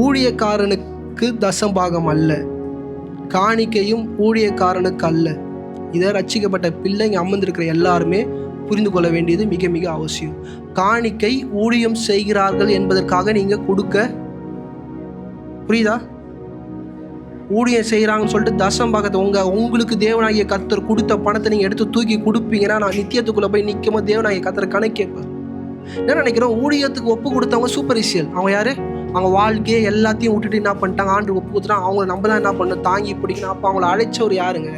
ஊழியக்காரனுக்கு தசம்பாகம் அல்ல, காணிக்கையும் ஊழியக்காரனுக்கு அல்ல. இதை ரட்சிக்கப்பட்ட பிள்ளைங்க அமர்ந்திருக்கிற எல்லாருமே புரிந்து கொள்ள வேண்டியது மிக மிக அவசியம். காணிக்கை ஊழியம் செய்கிறார்கள் என்பதற்காக நீங்க கொடுக்க, புரியுதா? ஊழியம் செய்கிறாங்கன்னு சொல்லிட்டு தசம்பாகத்தை உங்களுக்கு தேவனாகிய கர்த்தர் கொடுத்த பணத்தை நீங்கள் எடுத்து தூக்கி கொடுப்பீங்கன்னா நான் நித்தியத்துக்குள்ளே போய் நிற்கும் தேவனாகிய கர்த்தர் கணக்கு கேட்பேன். என்ன நினைக்கிறோம்? ஊழியத்துக்கு ஒப்பு கொடுத்தவங்க சூப்பர்ஃபிஷியல். அவங்க யாரு? அவங்க வாழ்க்கையை எல்லாத்தையும் விட்டுட்டு என்ன பண்ணிட்டாங்க? ஆண்டு ஒப்பு கொடுத்துட்டாங்க. அவங்கள நம்ம தான் என்ன பண்ணணும்? தாங்கி பிடிக்கணும். அப்போ அவங்கள அழைச்சவர் யாருங்க?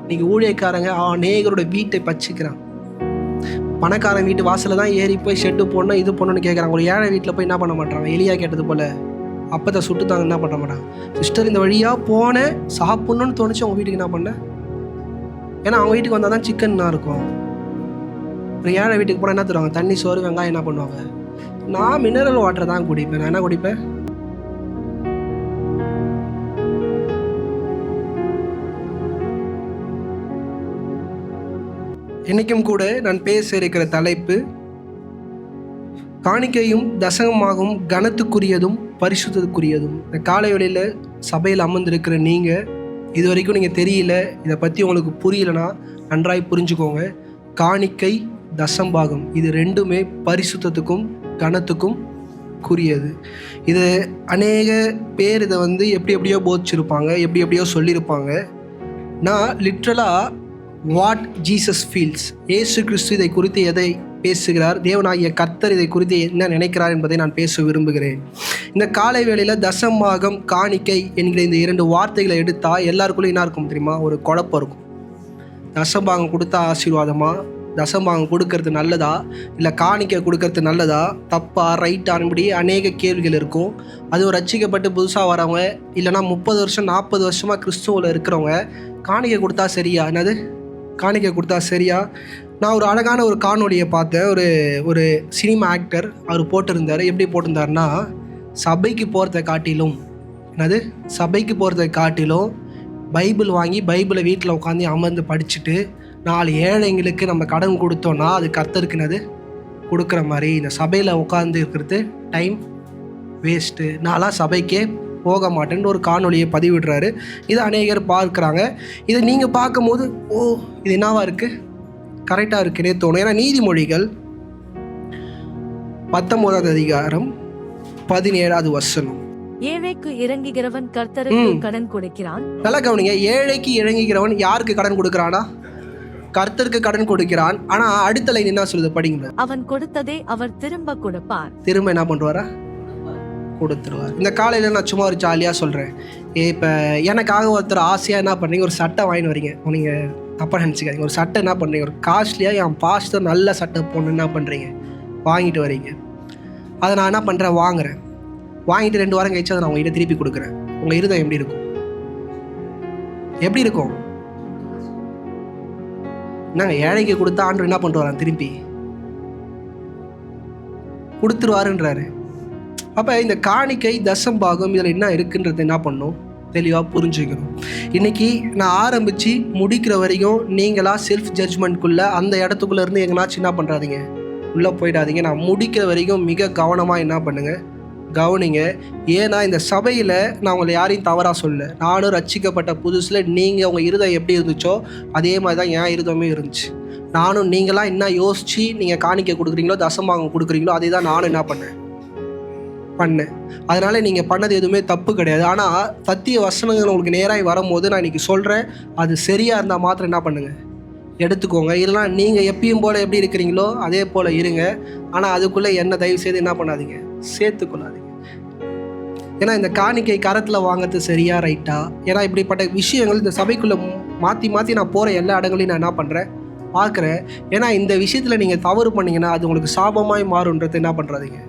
நீங்கள் ஊழியக்காரங்க அநேகரோட வீட்டை பச்சிக்கிறான். பணக்காரன் வீட்டு வாசலில் தான் ஏறி போய் ஷெட்டு போடணும், இது பண்ணணும்னு கேட்குறாங்க. ஒரு ஏழை வீட்டில் போய் என்ன பண்ண மாட்டாங்க? எலியா கேட்டது போல் அப்பத்தை சுட்டுத்தாங்க என்ன பண்ண மாட்டாங்க? சிஸ்டர், இந்த வழியாக போனேன், சாப்பிட்ணுன்னு தோணுச்சு, அவங்க வீட்டுக்கு என்ன பண்ண? ஏன்னா அவங்க வீட்டுக்கு வந்தால் தான் சிக்கன்னா இருக்கும். ஒரு ஏழை வீட்டுக்கு போனால் என்ன தருவாங்க? தண்ணி, சோறு, வெங்காயம். என்ன பண்ணுவாங்க? நான் மினரல் வாட்டர் தான் குடிப்பேன். நான் என்ன குடிப்பேன்? இன்னைக்கும் கூட நான் பேச இருக்கிற தலைப்பு காணிக்கையும் தசகமாகவும் கனத்துக்குரியதும் பரிசுத்தத்துக்குரியதும். இந்த காலை வேளையில் சபையில் அமர்ந்திருக்கிற நீங்கள் இது வரைக்கும் நீங்கள் தெரியல, இதை பற்றி உங்களுக்கு புரியலைன்னா நன்றாய் புரிஞ்சுக்கோங்க. காணிக்கை, தசம்பாகம் இது ரெண்டுமே பரிசுத்தத்துக்கும் கனத்துக்கும் குறியது. இது அநேக பேர் இதை எப்படியோ போதிச்சிருப்பாங்க, எப்படியோ சொல்லியிருப்பாங்க. நான் லிட்ரலாக வாட் ஜீசஸ் ஃபீல்ஸ், ஏசு கிறிஸ்து இதை குறித்து எதை பேசுகிறார், தேவனாகிய கர்த்தர் இதை குறித்து என்ன நினைக்கிறார் என்பதை நான் பேச விரும்புகிறேன். இந்த காலை வேளையில் தசம்பாகம், காணிக்கை என்கிற இந்த இரண்டு வார்த்தைகளை எடுத்தால் எல்லாருக்குள்ளே என்ன இருக்கும் தெரியுமா? ஒரு குழப்பம் இருக்கும். தசம்பாகம் கொடுத்தா ஆசீர்வாதமா? தசம்பாகம் கொடுக்கறது நல்லதா? இல்லை காணிக்கை கொடுக்கறது நல்லதா, தப்பா, ரைட்டானபடி அநேக கேள்விகள் இருக்கும். அது ரட்சிக்கப்பட்டு புதுசாக வரவங்க, இல்லைனா 30 வருஷம் 40 வருஷமாக கிறிஸ்துவில் இருக்கிறவங்க காணிக்கை கொடுத்தா சரியா? என்னது காணிக்கை கொடுத்தா சரியா? நான் ஒரு அழகான ஒரு காணொலியை பார்த்தேன். ஒரு சினிமா ஆக்டர் அவர் போட்டிருந்தார். எப்படி போட்டிருந்தாருன்னா, சபைக்கு போகிறத காட்டிலும் பைபிள் வாங்கி பைபிளை வீட்டில் உட்காந்து அமர்ந்து படிச்சுட்டு 4 ஏழைங்களுக்கு நம்ம கடன் கொடுத்தோன்னா அது கர்த்தருக்கு என்னது கொடுக்குற மாதிரி. இந்த சபையில் உட்காந்து இருக்கிறது டைம் வேஸ்ட்டு, நான்லாம் சபைக்கே போக மாட்டேன்னு ஒரு காணொலியை பதிவிடுறாரு. இதை அநேகர் பார்க்குறாங்க. இதை நீங்கள் பார்க்கும்போது இது என்னவா இருக்குது, கரெக்டாக இருக்குன்னே தோணும். ஏன்னா நீதிமொழிகள் 19ஆம் அதிகாரம் 17ஆவது வசனம், ஏழைக்கு இறங்குகிறவன் கர்த்தருக்கு கடன் கொடுக்கிறான். நல்லா கவனிங்க. ஏழைக்கு இறங்குகிறவன் யாருக்கு கடன் கொடுக்கிறானா? கர்த்தருக்கு கடன் கொடுக்கிறான். ஆனா அடுத்த லைன் என்ன சொல்லுது படிங்க. அவன் கொடுத்ததை அவர் திரும்ப கொடுப்பார். திரும்ப என்ன பண்ணுவாரா? கொடுத்துருவார். இந்த காலையில் நான் சும்மா ஒரு ஜாலியாக சொல்கிறேன். இப்போ எனக்காக ஒருத்தர் ஆசையாக என்ன பண்ணுறீங்க, ஒரு சட்டை வாங்கிட்டு வரீங்க. நீங்கள் தப்பாக நினச்சிக்காதீங்க. ஒரு சட்டை என்ன பண்ணுறீங்க, ஒரு காஸ்ட்லியாக என் பாஸ்டர் நல்ல சட்டை போடணுன்னு என்ன பண்ணுறீங்க, வாங்கிட்டு வரீங்க. அதை நான் என்ன பண்ணுறேன், வாங்குகிறேன். வாங்கிட்டு 2 வாரம் கழிச்சு அதை நான் உங்கள்கிட்ட திருப்பி கொடுக்குறேன். உங்கள் இருதயம் எப்படி இருக்கும்? எப்படி இருக்கும்? நாங்கள் ஏழைக்கு கொடுத்தா ஆண்டு என்ன பண்ணிட்டு வரான், திருப்பி கொடுத்துருவாருன்றாரு. அப்போ இந்த காணிக்கை, தசம்பாகம் இதில் என்ன இருக்குன்றது என்ன பண்ணணும், தெளிவாக புரிஞ்சுக்கணும். இன்றைக்கி நான் ஆரம்பித்து முடிக்கிற வரைக்கும் நீங்களாக செல்ஃப் ஜட்ஜ்மெண்ட்குள்ளே அந்த இடத்துக்குள்ளே இருந்து எங்கேனாச்சும் என்ன பண்ணுறாதீங்க, உள்ளே போயிடாதீங்க. நான் முடிக்கிற வரைக்கும் மிக கவனமாக என்ன பண்ணுங்கள், கவனிங்க. ஏன்னா இந்த சபையில் நான் உங்களை யாரையும் தவறாக சொல்ல, நானும் ரட்சிக்கப்பட்ட புதுசில் நீங்கள் உங்கள் இருதயம் எப்படி இருந்துச்சோ அதே மாதிரி தான் என் இருதயமே இருந்துச்சு. நானும் நீங்களாம் என்ன யோசித்து நீங்கள் காணிக்கை கொடுக்குறீங்களோ, தசம்பாகம் கொடுக்குறீங்களோ அதே தான் நானும் என்ன பண்ணேன். அதனால் நீங்கள் பண்ணது எதுவுமே தப்பு கிடையாது. ஆனால் சத்திய வசனங்கள் உங்களுக்கு நேராக வரும்போது நான் இன்றைக்கி சொல்கிறேன், அது சரியாக இருந்தால் மாத்திரம் என்ன பண்ணுங்கள், எடுத்துக்கோங்க. இல்லைனா நீங்கள் எப்பயும் போல் எப்படி இருக்கிறீங்களோ அதே போல் இருங்க. ஆனால் அதுக்குள்ளே என்ன தயவு செய்து என்ன பண்ணாதீங்க, சேர்த்துக்கொள்ளாதீங்க. ஏன்னா இந்த காணிக்கை கரத்தில் வாங்கிறது சரியா ரைட்டா? ஏன்னா இப்படிப்பட்ட விஷயங்கள் இந்த சபைக்குள்ளே மாற்றி நான் போகிற எல்லா இடங்களையும் நான் என்ன பண்ணுறேன், பார்க்குறேன். ஏன்னா இந்த விஷயத்தில் நீங்கள் தவறு பண்ணிங்கன்னா அது உங்களுக்கு சாபமாய் மாறுன்றது என்ன பண்ணுறாதீங்க,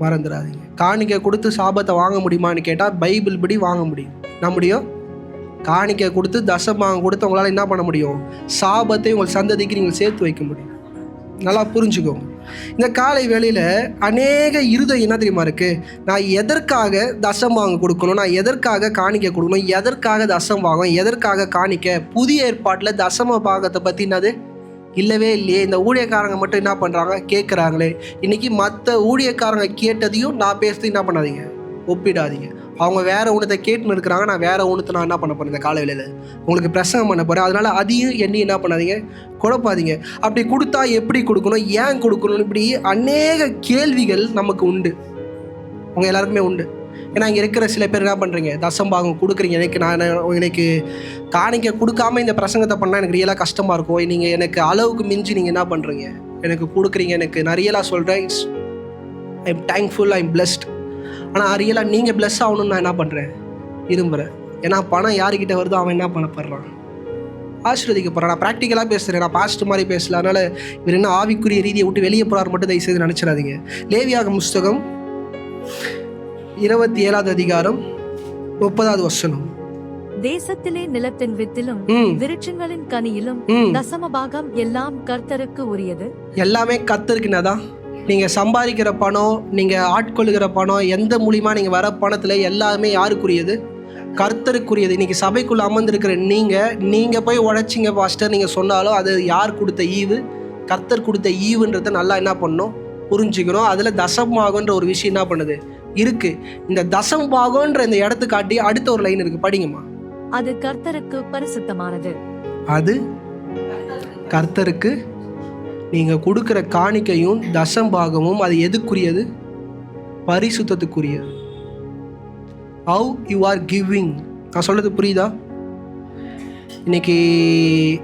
மறந்துடாதீங்க. காணிக்கை கொடுத்து சாபத்தை வாங்க முடியுமான்னு கேட்டால் பைபிள் படி வாங்க முடியும். நான் முடியும். காணிக்கை கொடுத்து தசம்பாகம் கொடுத்து உங்களால் என்ன பண்ண முடியும், சாபத்தை உங்கள் சந்ததிக்கு நீங்கள் சேர்த்து வைக்க முடியும். நல்லா புரிஞ்சுக்கோங்க. இந்த காலை வேளையில் அநேக இருதயம் என்ன தெரியுமா இருக்குது, நான் எதற்காக தசம்பாகம் கொடுக்கணும், நான் எதற்காக காணிக்கை கொடுக்கணும், எதற்காக தசம்பாகம், எதற்காக காணிக்கை. புதிய ஏற்பாட்டில் தசம பாகத்தை பற்றி என்னது இல்லவே இல்லையே. இந்த ஊழியக்காரங்க மட்டும் என்ன பண்ணுறாங்க, கேட்குறாங்களே. இன்றைக்கி மற்ற ஊழியக்காரங்க கேட்டதையும் நான் பேசுறது என்ன பண்ணாதீங்க, ஒப்பிடாதீங்க. அவங்க வேற ஒன்றத்தை கேட்டுன்னு இருக்கிறாங்க, நான் வேற ஒன்றத்தை நான் என்ன பண்ண போகிறேன் இந்த காலை வேளையில் உங்களுக்கு பிரசங்கம் பண்ண போகிறேன். அதனால் அதையும் என்ன பண்ணாதீங்க, குழப்பாதீங்க. அப்படி கொடுத்தா எப்படி கொடுக்கணும், ஏன் கொடுக்கணும், இப்படி அநேக கேள்விகள் நமக்கு உண்டு, உங்கள் எல்லாருக்குமே உண்டு. ஏன்னா இங்கே இருக்கிற சில பேர் என்ன பண்ணுறீங்க, தசம்பாகம் கொடுக்குறீங்க. எனக்கு காணிக்க கொடுக்காம இந்த பிரசங்கத்தை பண்ணால் எனக்கு ரியலாக கஷ்டமாக இருக்கும். நீங்கள் எனக்கு அளவுக்கு மிஞ்சி நீங்கள் என்ன பண்ணுறீங்க, எனக்கு கொடுக்குறீங்க. எனக்கு நான் ரியலாக சொல்கிறேன், I am thankful, I am blessed. ஆனால் ரியலாக நீங்கள் பிளஸ் ஆகணும்னு நான் என்ன பண்ணுறேன், விரும்புகிறேன். ஏன்னா பணம் யாருக்கிட்ட வருதோ அவன் என்ன பண்ணப்படுறான், ஆசீர்வதிக்கப்படுறான். நான் ப்ராக்டிக்கலாக பேசுகிறேன், நான் பாஸ்ட் மாதிரி பேசல. அதனால் இவர் என்ன ஆவிக்குரிய ரீதியை விட்டு வெளியே போகிறார் மட்டும் தயவு செய்து நினச்சிடாதீங்க. லேவியாகமம் புஸ்தகம் 27வது அதிகாரம் 30வது வசனம். தேசத்திலே நிலத்தின் வித்திலும் விருட்சங்களின் கனியிலும் தசமபாகம் எல்லாம் கர்த்தருக்கு உரியது. எல்லாமே கர்த்தருக்குனாதான். நீங்கள் சம்பாதிக்கிற பணம், நீங்கள் ஆட்கொள்ளுகிற பணம், எந்த மூலியமா நீங்கள் வர பணத்தில் எல்லாமே யாருக்குரியது, கர்த்தருக்குரியது. இன்றைக்கி சபைக்குள்ளே அமர்ந்திருக்கிற நீங்கள் போய் உழைச்சிங்க பாஸ்டர் நீங்கள் சொன்னாலும் அது யார் கொடுத்த ஈவு, கர்த்தர் கொடுத்த ஈவுன்றதை நல்லா என்ன பண்ணணும், புரிஞ்சுக்கணும். அதில் தசம்பாகன்ற ஒரு விஷயம் என்ன பண்ணுது இருக்குது. இந்த தசம்பாகன்ற இந்த இடத்து காட்டி அடுத்த ஒரு லைன் இருக்குது, படிங்கம்மா. அது கர்த்தருக்கு பரிசுத்தமானது. அது கர்த்தருக்கு நீங்கள் கொடுக்குற காணிக்கையும் தசம்பாகமும் அது எதுக்குரியது, பரிசுத்தத்துக்குரியது. How you are giving. நான் சொல்கிறது புரியுதா? இன்னைக்கு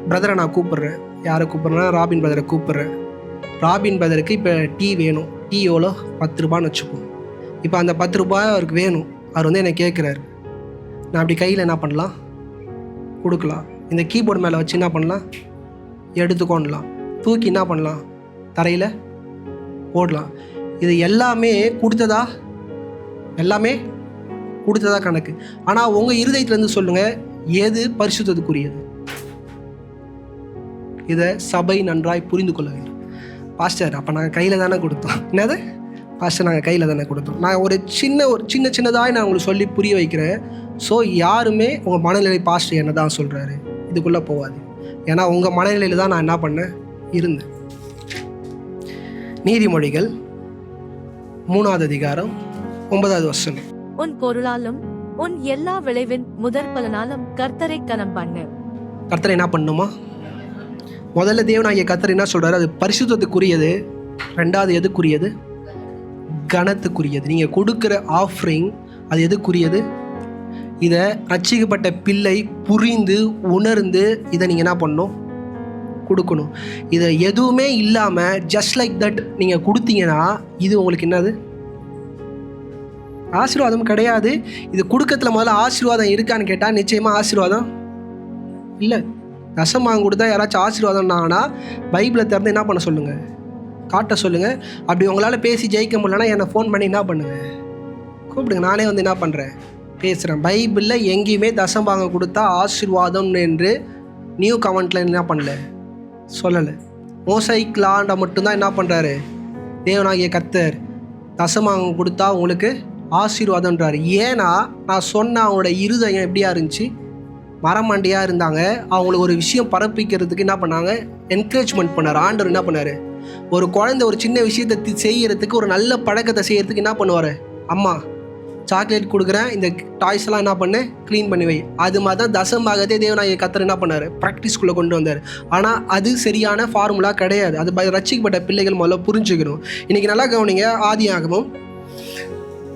பிரதரை நான் கூப்பிட்றேன். யாரை கூப்பிட்றேன்னா ராபின் பிரதரை கூப்பிட்றேன். ராபின் பிரதருக்கு இப்போ டீ வேணும். டீ எவ்வளோ, 10 ரூபான்னு வச்சுப்போம். இப்போ அந்த 10 ரூபாய் அவருக்கு வேணும். அவர் என்னை கேட்குறாரு. நான் அப்படி கையில் என்ன பண்ணலாம், கொடுக்கலாம். இந்த கீபோர்டு மேலே வச்சு என்ன பண்ணலாம், எடுத்துக்கொள்ளலாம். தூக்கி என்ன பண்ணலாம், தரையில் போடலாம். இது எல்லாமே கொடுத்ததா, எல்லாமே கொடுத்ததா கணக்கு. ஆனால் உங்கள் இருதயத்துலேருந்து சொல்லுங்கள், எது பரிசுத்தத்துக்குரியது. இதை சபை நன்றாய் புரிந்து கொள்ள வேண்டும். பாஸ்டர் அப்போ நாங்கள் கையில் தானே கொடுத்தோம். என்னது பாஸ்டர், நாங்கள் கையில் தானே கொடுத்தோம். நான் ஒரு சின்னதாக நான் உங்களுக்கு சொல்லி புரிய வைக்கிறேன். ஸோ யாருமே உங்கள் மனநிலை பாஸ்டர் என்ன தான் சொல்கிறாரு இதுக்குள்ளே போகாது. ஏன்னா உங்கள் மனநிலையில் தான் நான் என்ன பண்ணேன் இருந்தேன். நீதிமொழிகள் 3வது அதிகாரம் 9வது வசனம். உன் பொருளாலும் உன் எல்லா விளைவின் முதற் பலனாலும் கர்த்தரை கனம் பண்ணு. கர்த்தரை என்ன பண்ணுமா, முதல்ல தேவனாகிய கர்த்தர் என்ன சொல்கிறாரு, அது பரிசுத்தத்துக்குரியது. 2வது எதுக்குரியது, கனத்துக்குரியது. நீங்கள் கொடுக்குற ஆஃபரிங் அது எதுக்குரியது, இதை ரட்சிக்கப்பட்ட பிள்ளை புரிந்து உணர்ந்து இதை நீங்கள் என்ன பண்ணணும், கொடுக்கணும். இதை எதுவுமே இல்லாமல் ஜஸ்ட் லைக் தட் நீங்கள் கொடுத்தீங்கன்னா இது உங்களுக்கு என்னது, ஆசீர்வாதம் கிடையாது. இது கொடுக்கறதுல முதல்ல ஆசீர்வாதம் இருக்கான்னு கேட்டால் நிச்சயமாக ஆசீர்வாதம் இல்லை. தசமாங்க கொடுத்தா யாராச்சும் ஆசீர்வாதம்னாங்கன்னா பைபிளை திறந்து என்ன பண்ண சொல்லுங்கள், காட்ட சொல்லுங்கள். அப்படி உங்களால் பேசி ஜெயிக்க முடியலன்னா என்னை ஃபோன் பண்ணி என்ன பண்ணுங்கள், கூப்பிடுங்க. நானே வந்து என்ன பண்ணுறேன், பேசுகிறேன். பைபிளில் எங்கேயுமே தசம்பாங்க கொடுத்தா ஆசீர்வாதம் என்று நியூ கமெண்ட்டில் என்ன பண்ணல, சொல்லலை. மோசைக் லாண்ட மட்டும்தான் என்ன பண்ணுறாரு தேவனாகிய கர்த்தர், தசமாங்க கொடுத்தா உங்களுக்கு ஆசீர்வாதம்ன்றாரு. ஏன்னா நான் சொன்ன அவங்களோட இருதயம் எப்படியா இருந்துச்சு, மரமண்டியாக இருந்தாங்க. அவங்களுக்கு ஒரு விஷயம் பரப்பிக்கிறதுக்கு என்ன பண்ணாங்க, என்கரேஜ்மெண்ட் பண்ணார். ஆண்டவர் என்ன பண்ணார், ஒரு குழந்தை ஒரு சின்ன விஷயத்தை செய்யறதுக்கு, ஒரு நல்ல பழக்கத்தை செய்யறதுக்கு என்ன பண்ணுவார், அம்மா சாக்லேட் கொடுக்குறேன், இந்த டாய்ஸ் எல்லாம் என்ன பண்ணு, க்ளீன் பண்ணி வை. அது மாதிரி தான் தசம்பாகத்தே தேவனாகிய கர்த்தர் என்ன பண்ணார், ப்ராக்டிஸ்குள்ளே கொண்டு வந்தார். ஆனால் அது சரியான ஃபார்முலா கிடையாது. அது ரட்சிக்கப்பட்ட பிள்ளைகள் முதல்ல புரிஞ்சுக்கணும். இன்றைக்கி நல்லா கவனிங்க. ஆதியாகமம்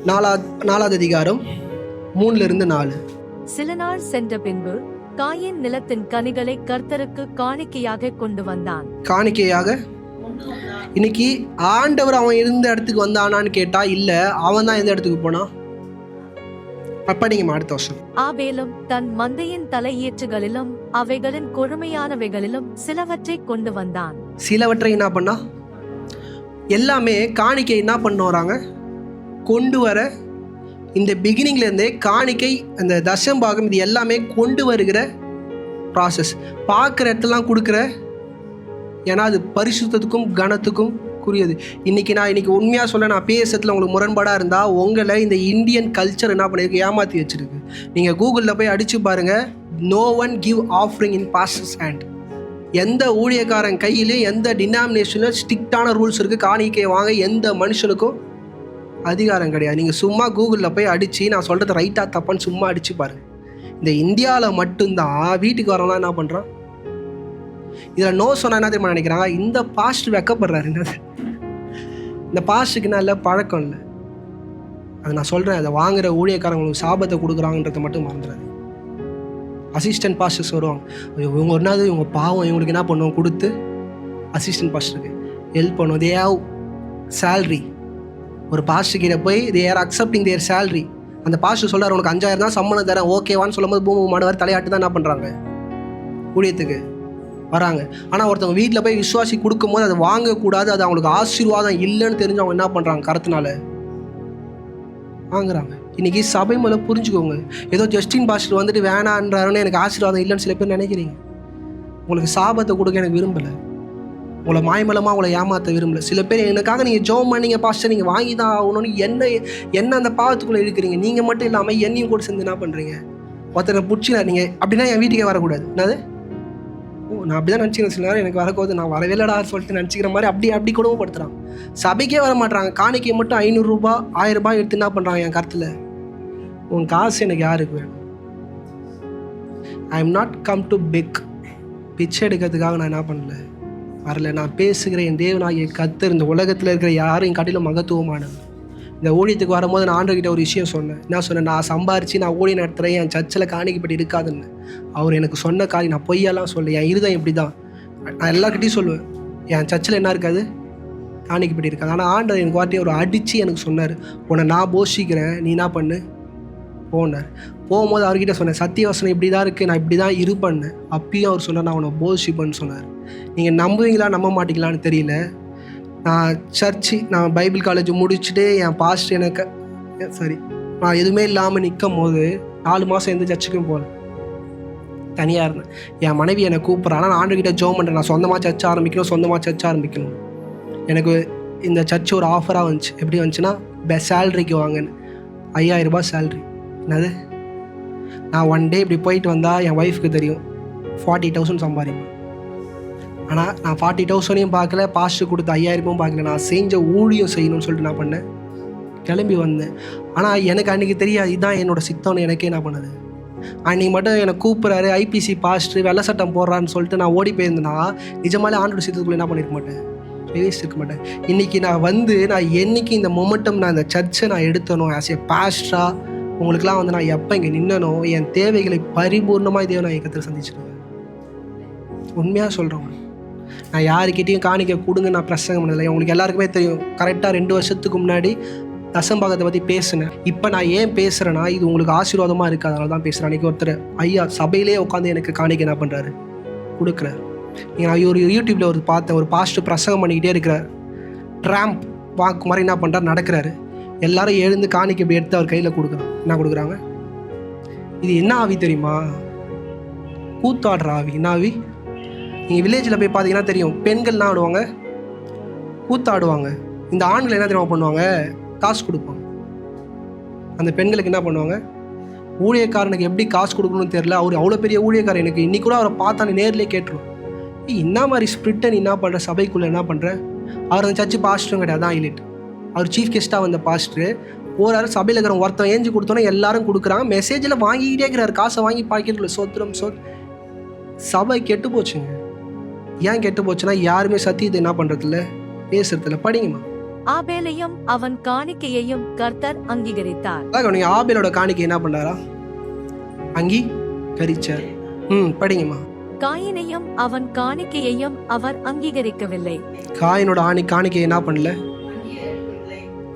4வது அதிகாரம் 3-4. சில நாள் சென்ற பின்பு காயின் நிலத்தின் கனிகளை கர்த்தருக்கு காணிக்கையாக கொண்டு வந்தான். காணிக்கையாக இன்னைக்கு ஆண்டவர் அவன் இருந்த இடத்துக்கு வந்தானான்னு கேட்டா இல்லை, அவன் தான் எந்த இடத்துக்கு போனான். படிங்கம்மா அடுத்த வருஷம். ஆபேலும் தன் மந்தையின் தலையீற்றுகளிலும் அவைகளின் கொழுமையானவைகளிலும் சிலவற்றை கொண்டு வந்தான். சிலவற்றை என்ன பண்ணா, எல்லாமே காணிக்கை என்ன பண்ண வராங்க, கொண்டு வர. இந்த பிகினிங்லேருந்தே காணிக்கை, அந்த தசம்பாகம், இது எல்லாமே கொண்டு வருகிற ப்ராசஸ். பார்க்குற இடத்துலாம் கொடுக்குற. ஏன்னா அது பரிசுத்தத்துக்கும் கனத்துக்கும் குறியது. இன்றைக்கி உண்மையாக சொல்ல, நான் பேசுறதுல உங்களுக்கு முரண்பாடாக இருந்தால் உங்களை இந்த இந்தியன் கல்ச்சர் என்ன பண்ணியிருக்கு, ஏமாற்றி வச்சுருக்கு. நீங்கள் கூகுளில் போய் அடித்து பாருங்கள், நோ ஒன் கிவ் ஆஃபரிங் இன் பாஸ்டர்ஸ் ஹேண்ட். எந்த ஊழியக்காரன் கையிலையும் எந்த டினாமினேஷனில் ஸ்ட்ரிக்டான ரூல்ஸ் இருக்குது, காணிக்கை வாங்க எந்த மனுஷனுக்கும் அதிகாரம் கிடையாது. நீங்கள் சும்மா கூகுளில் போய் அடித்து நான் சொல்கிறது ரைட்டாக தப்பான்னு சும்மா அடித்து பாருங்கள். இந்த இந்தியாவில் மட்டும்தான் வீட்டுக்கு வரவங்களாம் என்ன பண்ணுறான், இதில் நோ சொன்னால் என்ன தெரியுமா நினைக்கிறாங்க, இந்த பாஸ்டர் வெக்கப்படுறாரு, என்னது இந்த பாஸ்டருக்கு என்ன இல்லை பழக்கம் இல்லை. அது நான் சொல்கிறேன், அதை வாங்குகிற ஊழியக்காரங்களுக்கு சாபத்தை கொடுக்குறாங்கன்றதை மட்டும் மறந்துடாது. அசிஸ்டன்ட் பாஸ்டர்ஸ் வருவாங்க, இவங்க ஒன்றாவது இவங்க பாவம், இவங்களுக்கு என்ன பண்ணுவோம் கொடுத்து அசிஸ்டன்ட் பாஸ்டருக்கு ஹெல்ப் பண்ணுவோம். They have salary. ஒரு பாஸ்டர் கிட்ட போய் they are accepting their salary. அந்த பாஸ்டர் சொல்கிறார் உனக்கு 5,000 தான் சம்பளம் தரேன் ஓகேவான்னு சொல்லும்போது பூமி மாணவர் தலையாட்டு தான் என்ன பண்ணுறாங்க, ஊழியத்துக்கு வராங்க. ஆனால் ஒருத்தவங்க வீட்டில் போய் விசுவாசி கொடுக்கும்போது அதை வாங்கக்கூடாது, அது அவங்களுக்கு ஆசீர்வாதம் இல்லைன்னு தெரிஞ்சு அவங்க என்ன பண்ணுறாங்க, கருத்துனால வாங்குறாங்க. இன்றைக்கி சபை மேலே புரிஞ்சுக்கோங்க. ஏதோ ஜஸ்டின் பாஸ்டர் வந்துட்டு வேணான்றாருன்னு எனக்கு ஆசீர்வாதம் இல்லைன்னு சில பேர் நினைக்கிறீங்க. உங்களுக்கு சாபத்தை கொடுக்க எனக்கு விரும்பலை, உங்களை மாய்மலமாக உங்களை ஏமாற்ற விரும்பலை. சில பேர் எனக்காக நீங்கள் ஜெபம் பண்ணீங்க பாஸ்டர், நீங்கள் வாங்கி தான் ஆகணும்னு என்ன அந்த பாவத்துக்குள்ளே இருக்கிறீங்க. நீங்கள் மட்டும் இல்லாமல் என்னையும் கூட சேர்ந்து என்ன பண்ணுறீங்க, ஒருத்தனை பிடிச்சினா நீங்கள் அப்படின்னா என் வீட்டுக்கே வரக்கூடாது. என்னது நான் அப்படி தான் நினச்சிக்கிறேன். சில நேரம் எனக்கு வரக்கூடாது, நான் வரவே இல்லடா சொல்லிட்டு நினச்சிக்கிற மாதிரி அப்படி குடும்பப்படுத்துகிறாங்க. சபைக்கே வர மாட்டாங்க. காணிக்கை மட்டும் 500 ரூபாய் 1000 ரூபாய் எடுத்து என்ன பண்ணுறாங்க, என் கருத்தில் உன் காசு எனக்கு யாருக்கு வேணும். I am not come to beg. பிச்சை எடுக்கிறதுக்காக நான் என்ன பண்ணல, வரல. நான் பேசுகிறேன் என் தேவனாகிய கர்த்தர் இந்த உலகத்தில் இருக்கிற யாரையும் காட்டிலும் மகத்துவமானது. இந்த ஊழியத்துக்கு வரும்போது நான் ஆண்டவர்கிட்ட ஒரு விஷயம் சொன்னேன். என்ன சொன்னேன், நான் சம்பாரித்து நான் ஊழியம் நடத்துகிறேன், என் சர்ச்சில் காணிக்கப்பட்டு இருக்காதுன்னு. அவர் எனக்கு சொன்ன காரியம் நான் பொய்யெல்லாம் சொல்ல, என் இருதயம் இப்படி தான். நான் எல்லாருக்கிட்டையும் சொல்லுவேன், என் சர்ச்சில் என்ன இருக்காது, காணிக்கப்பட்டு இருக்காது. ஆனால் ஆண்டவர் எனக்கு வார்த்தையை ஒரு அடித்து எனக்கு சொன்னார், உன்னை நான் போஷிக்கிறேன், நீ என்ன பண்ணு போனார். போகும்போது அவர்கிட்ட சொன்னேன், சத்தியவசனம் இப்படி தான் இருக்குது, நான் இப்படி தான் இருப்பேன்னு. அப்பயும் அவர் சொன்னார், நான் உன்னை போஷிப்பேன்னு சொன்னார். நீங்கள் நம்புவீங்களா நம்ப மாட்டீங்களான்னு தெரியல. நான் பைபிள் காலேஜ் முடிச்சுட்டு என் பாஸ்டர் எனக்கு நான் எதுவுமே இல்லாமல் நிற்கும் போது 4 மாதம் எந்த சர்ச்சுக்கும் போகல, தனியாக இருந்தேன். என் மனைவி என்னை கூப்பிட்றான், நான் ஆண்டுகிட்ட ஜெபம் பண்ணுறேன், நான் சொந்தமாக சர்ச் ஆரம்பிக்கணும். எனக்கு இந்த சர்ச் ஒரு ஆஃபராக வந்துச்சு. எப்படி வந்துச்சுன்னா, சேலரிக்கு வாங்கன்னு 5000 ரூபாய் சேலரி. என்னது, நான் ஒன் டே இப்படி போயிட்டு வந்தால் என் ஒய்ஃபுக்கு தெரியும் 40,000 சம்பாதிப்பேன். ஆனால் நான் 40,000 பார்க்கல, பாஸ்டர் கொடுத்த 5000 பார்க்கல. நான் செஞ்ச ஊழியம் செய்யணும்னு சொல்லிட்டு நான் பண்ணேன், கிளம்பி வந்தேன். ஆனால் எனக்கு அன்றைக்கி தெரியாது இதுதான் என்னோடய சித்தம்னு. எனக்கே என்ன பண்ணுது, அன்றைக்கி மட்டும் என்னை கூப்பிட்றாரு ஐபிசி பாஸ்டர் வெள்ளை சட்டம் போடுறான்னு சொல்லிட்டு நான் ஓடி போயிருந்தேன்னா நிஜமாலே ஆண்டோட சித்தத்துக்குள்ளே என்ன பண்ணியிருக்க மாட்டேன், இருக்க மாட்டேன். இன்றைக்கி நான் என்றைக்கு இந்த மொமெண்டம் நான் இந்த சர்ச்சை நான் எடுத்தனோ ஆஸ் ஏ பாஸ்டராக உங்களுக்குலாம் நான் எப்போ இங்கே நின்னனோ என் தேவைகளை பரிபூர்ணமாக தேவ நான் இயக்கத்தில் சந்திச்சிருவேன். உண்மையாக சொல்கிறேன், நான் யாருக்கிட்டையும் காணிக்க கொடுங்க நான் பிரசங்கம் பண்ணலை. உங்களுக்கு எல்லாருக்குமே தெரியும், கரெக்டாக 2 வருஷத்துக்கு முன்னாடி தசம்பாகத்தை பற்றி பேசினேன். இப்போ நான் ஏன் பேசுகிறேன்னா, இது உங்களுக்கு ஆசீர்வாதமாக இருக்குது, அதனால தான் பேசுகிறேன். அன்றைக்கி ஒருத்தர் ஐயா சபையிலே உட்காந்து எனக்கு காணிக்க என்ன பண்ணுறாரு, கொடுக்குறாரு. நான் ஒரு யூடியூப்பில் பார்த்தேன், ஒரு பாஸ்டர் பிரசங்கம் பண்ணிக்கிட்டே இருக்கிறார், ட்ராம்ப் வாக்கு மாதிரி என்ன பண்ணுறாரு, நடக்கிறாரு. எல்லாரும் எழுந்து காணிக்க இப்படி எடுத்து அவர் கையில் கொடுக்குறாங்க. என்ன கொடுக்குறாங்க, இது என்ன ஆவி தெரியுமா, கூத்தாடுற ஆவி. என்ன ஆவி, நீங்கள் வில்லேஜில் போய் பார்த்தீங்கன்னா தெரியும், பெண்கள்லாம் ஆடுவாங்க, கூத்தாடுவாங்க. இந்த ஆண்கள் என்ன தெரியுமா பண்ணுவாங்க, காசு கொடுப்பாங்க. அந்த பெண்களுக்கு என்ன பண்ணுவாங்க, ஊழியக்காரனுக்கு எப்படி காசு கொடுக்கணும்னு தெரியல, அவர் அவ்வளோ பெரிய ஊழியக்காரன். எனக்கு இன்னைக்கு கூட அவரை பார்த்தா நேர்லேயே கேட்டுருவோம், என்ன மாதிரி ஸ்பிரிட்டை நீ என்ன பண்ணுற, சபைக்குள்ளே என்ன பண்ணுற. அவர் அந்த சர்ச்சு பாஸ்டரும் கிடையாது, தான் ஹைலைட். அவர் சீஃப் கெஸ்ட்டாக வந்த பாஸ்டரு போகிறாரு, சபையில் இருக்கிற ஒருத்தன் ஏஞ்சி கொடுத்தோன்னே எல்லாரும் கொடுக்குறாங்க. மெசேஜில் வாங்கிக்கிட்டே இருக்கிறார், காசை வாங்கி பாக்கெட்டில் சோத்திரம் சபை கெட்டு போச்சுங்க. ஏன் கெட்டு போச்சுன்னா, யாருமே சத்தியத்தை என்ன பண்ணுறதில்ல, பேசுறதில்ல. படிங்கம்மா. ஆபேலையும் அவன் காணிக்கையையும் கர்த்தர் அங்கீகரித்தார். நீங்க ஆபேலோட காணிக்கை என்ன பண்ணாரா, அங்கீகரிச்சார். படிங்கம்மா. காயினையும் அவன் காணிக்கையையும் அவர் அங்கீகரிக்கவில்லை. காயினோட காணிக்கையை என்ன பண்ணல,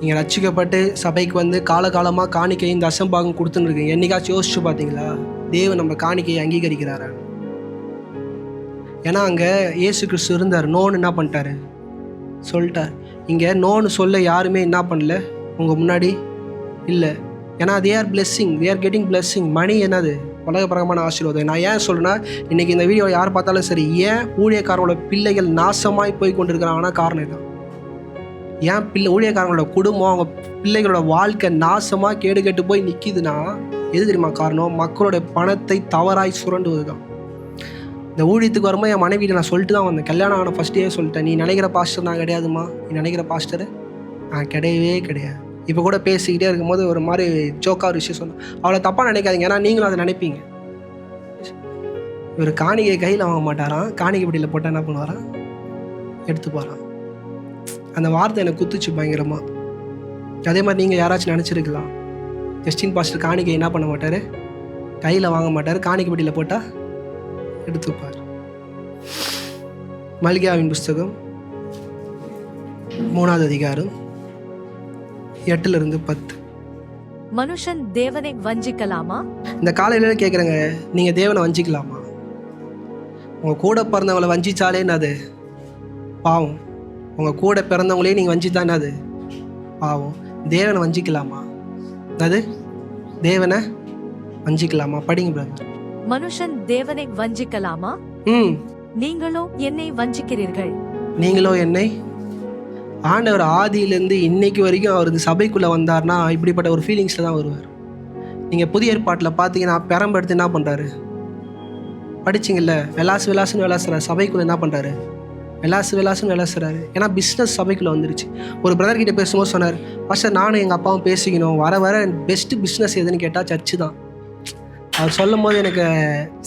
நீங்க ரட்சிக்கப்பட்டு சபைக்கு வந்து காலகாலமாக காணிக்கையும் தசம்பாகம் கொடுத்துன்னு இருக்கீங்க. என்னைக்காச்சும் யோசிச்சு பார்த்தீங்களா, தேவன் நம்ம காணிக்கையை அங்கீகரிக்கிறாரா? ஏன்னா அங்கே இயேசு கிறிஸ்து இருந்தார், நோன்னு என்ன பண்ணிட்டாரு சொல்லிட்டார். இங்கே நோன்னு சொல்ல யாருமே என்ன பண்ணல உங்கள் முன்னாடி இல்லை. ஏன்னா they are blessing, they are getting blessing. மணி என்னது, உலகப்பிரகமான ஆசீர்வாதம். நான் ஏன் சொல்லுன்னா, இன்றைக்கி இந்த வீடியோ யார் பார்த்தாலும் சரி, ஏன் ஊழியக்காரங்களோட பிள்ளைகள் நாசமாய் போய் கொண்டிருக்கிறாங்கன்னா காரணம் இதுதான். ஏன் ஊழியக்காரங்களோட குடும்பம், அவங்க பிள்ளைகளோட வாழ்க்கை நாசமாக கேடு கெட்டு போய் நிற்கிதுன்னா எது தெரியுமா காரணம், மக்களோட பணத்தை தவறாய் சுரண்டுவது தான். இந்த ஊழியத்துக்கு வரும்போது என் மனைவியை நான் சொல்லிட்டு தான் வந்தேன். கல்யாணம் ஆன ஃபஸ்ட்டே சொல்லிட்டேன், நீ நினைக்கிற பாஸ்டர் நான் கிடையாதுமா, நீ நினைக்கிற பாஸ்டர் நான் கிடையவே கிடையாது. இப்போ கூட பேசிக்கிட்டே இருக்கும்போது ஒரு மாதிரி ஜோக்காக ஒரு விஷயம் சொன்னேன். அவளை தப்பாக நினைக்காதீங்க, ஏன்னா நீங்களும் அதை நினைப்பீங்க. இவர் காணிக்கை கையில் வாங்க மாட்டாராம், காணிக்கை பெட்டியில் போட்டால் என்ன பண்ணுவாராம், எடுத்து போகிறான். அந்த வார்த்தை எனக்கு குத்துச்சு பயங்கரமாக. அதே மாதிரி நீங்கள் யாராச்சும் நினச்சிருக்கலாம், ஜஸ்டின் பாஸ்டர் காணிக்கை என்ன பண்ண மாட்டார், கையில் வாங்க மாட்டார், காணிக்கை பெட்டியில் போட்டால் எடுத்துப்பார். மல்கியாவின் புஸ்தகம் 3வது அதிகாரம் 8-10. மனுஷன் தேவனை வஞ்சிக்கலாமா? இந்த காலையில கேட்குறேங்க, நீங்கள் தேவனை வஞ்சிக்கலாமா? உங்கள் கூட பிறந்தவங்களை வஞ்சிச்சாலே என்னது பாவம். உங்கள் கூட பிறந்தவங்களே நீங்கள் வஞ்சித்தா என்னது பாவம். தேவனை வஞ்சிக்கலாமா? அது தேவனை வஞ்சிக்கலாமா? படிங்க பிரதர். மனுஷன் தேவனை வஞ்சிக்கலாமா? நீங்களோ என்னை வஞ்சிக்கிறீர்கள். நீங்களோ என்னை. ஆண்டவர் ஆதியிலேருந்து இன்னைக்கு வரைக்கும் அவர் இந்த சபைக்குள்ளே வந்தார்னா இப்படிப்பட்ட ஒரு ஃபீலிங்ஸில் தான் வருவார். நீங்கள் புதிய ஏற்பாட்டில் பார்த்தீங்கன்னா பெரம்பெடுத்து என்ன பண்ணுறாரு, படிச்சிங்கல்ல, விளாசுன்னு விளாசுறாரு. சபைக்குள்ளே என்ன பண்ணுறாரு, விளாசுன்னு விளாசுறாரு. ஏன்னா பிஸ்னஸ் சபைக்குள்ளே வந்துருச்சு. ஒரு பிரதர்கிட்ட பேசும்போது சொன்னார், பாஸ்டர் நானும் எங்கள் அப்பாவும் பேசிக்கணும், வர பெஸ்ட்டு பிஸ்னஸ் எதுன்னு கேட்டால் சர்ச்சு தான். அவர் சொல்லும் போது எனக்கு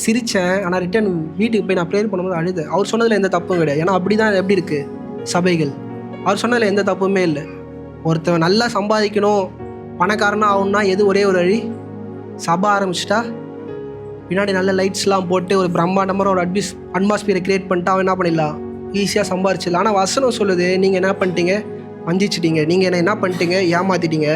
சிரித்தேன். ஆனால் ரிட்டன் வீட்டுக்கு போய் நான் ப்ரேயர் பண்ணும்போது அழுது. அவர் சொன்னதில் எந்த தப்பும் கிடையாது. ஏன்னா அப்படி தான் எப்படி இருக்குது சபைகள். அவர் சொன்னதில் எந்த தப்புமே இல்லை. ஒருத்தவன் நல்லா சம்பாதிக்கணும், பணக்காரனாக ஆகணும்னா எது ஒரே ஒரு வழி, சபை ஆரம்பிச்சிட்டா பின்னாடி நல்ல லைட்ஸ்லாம் போட்டு ஒரு பிரம்மாண்டமாக ஒரு அட்மாஸ்பியரை க்ரியேட் பண்ணிட்டு அவன் என்ன பண்ணிடலாம், ஈஸியாக சம்பாரிச்சிடலாம். ஆனால் வசனம் சொல்லுது, நீங்கள் என்ன பண்ணிட்டீங்க, வஞ்சிச்சிட்டீங்க, நீங்கள் என்ன பண்ணிட்டீங்க, ஏமாற்றிட்டீங்க.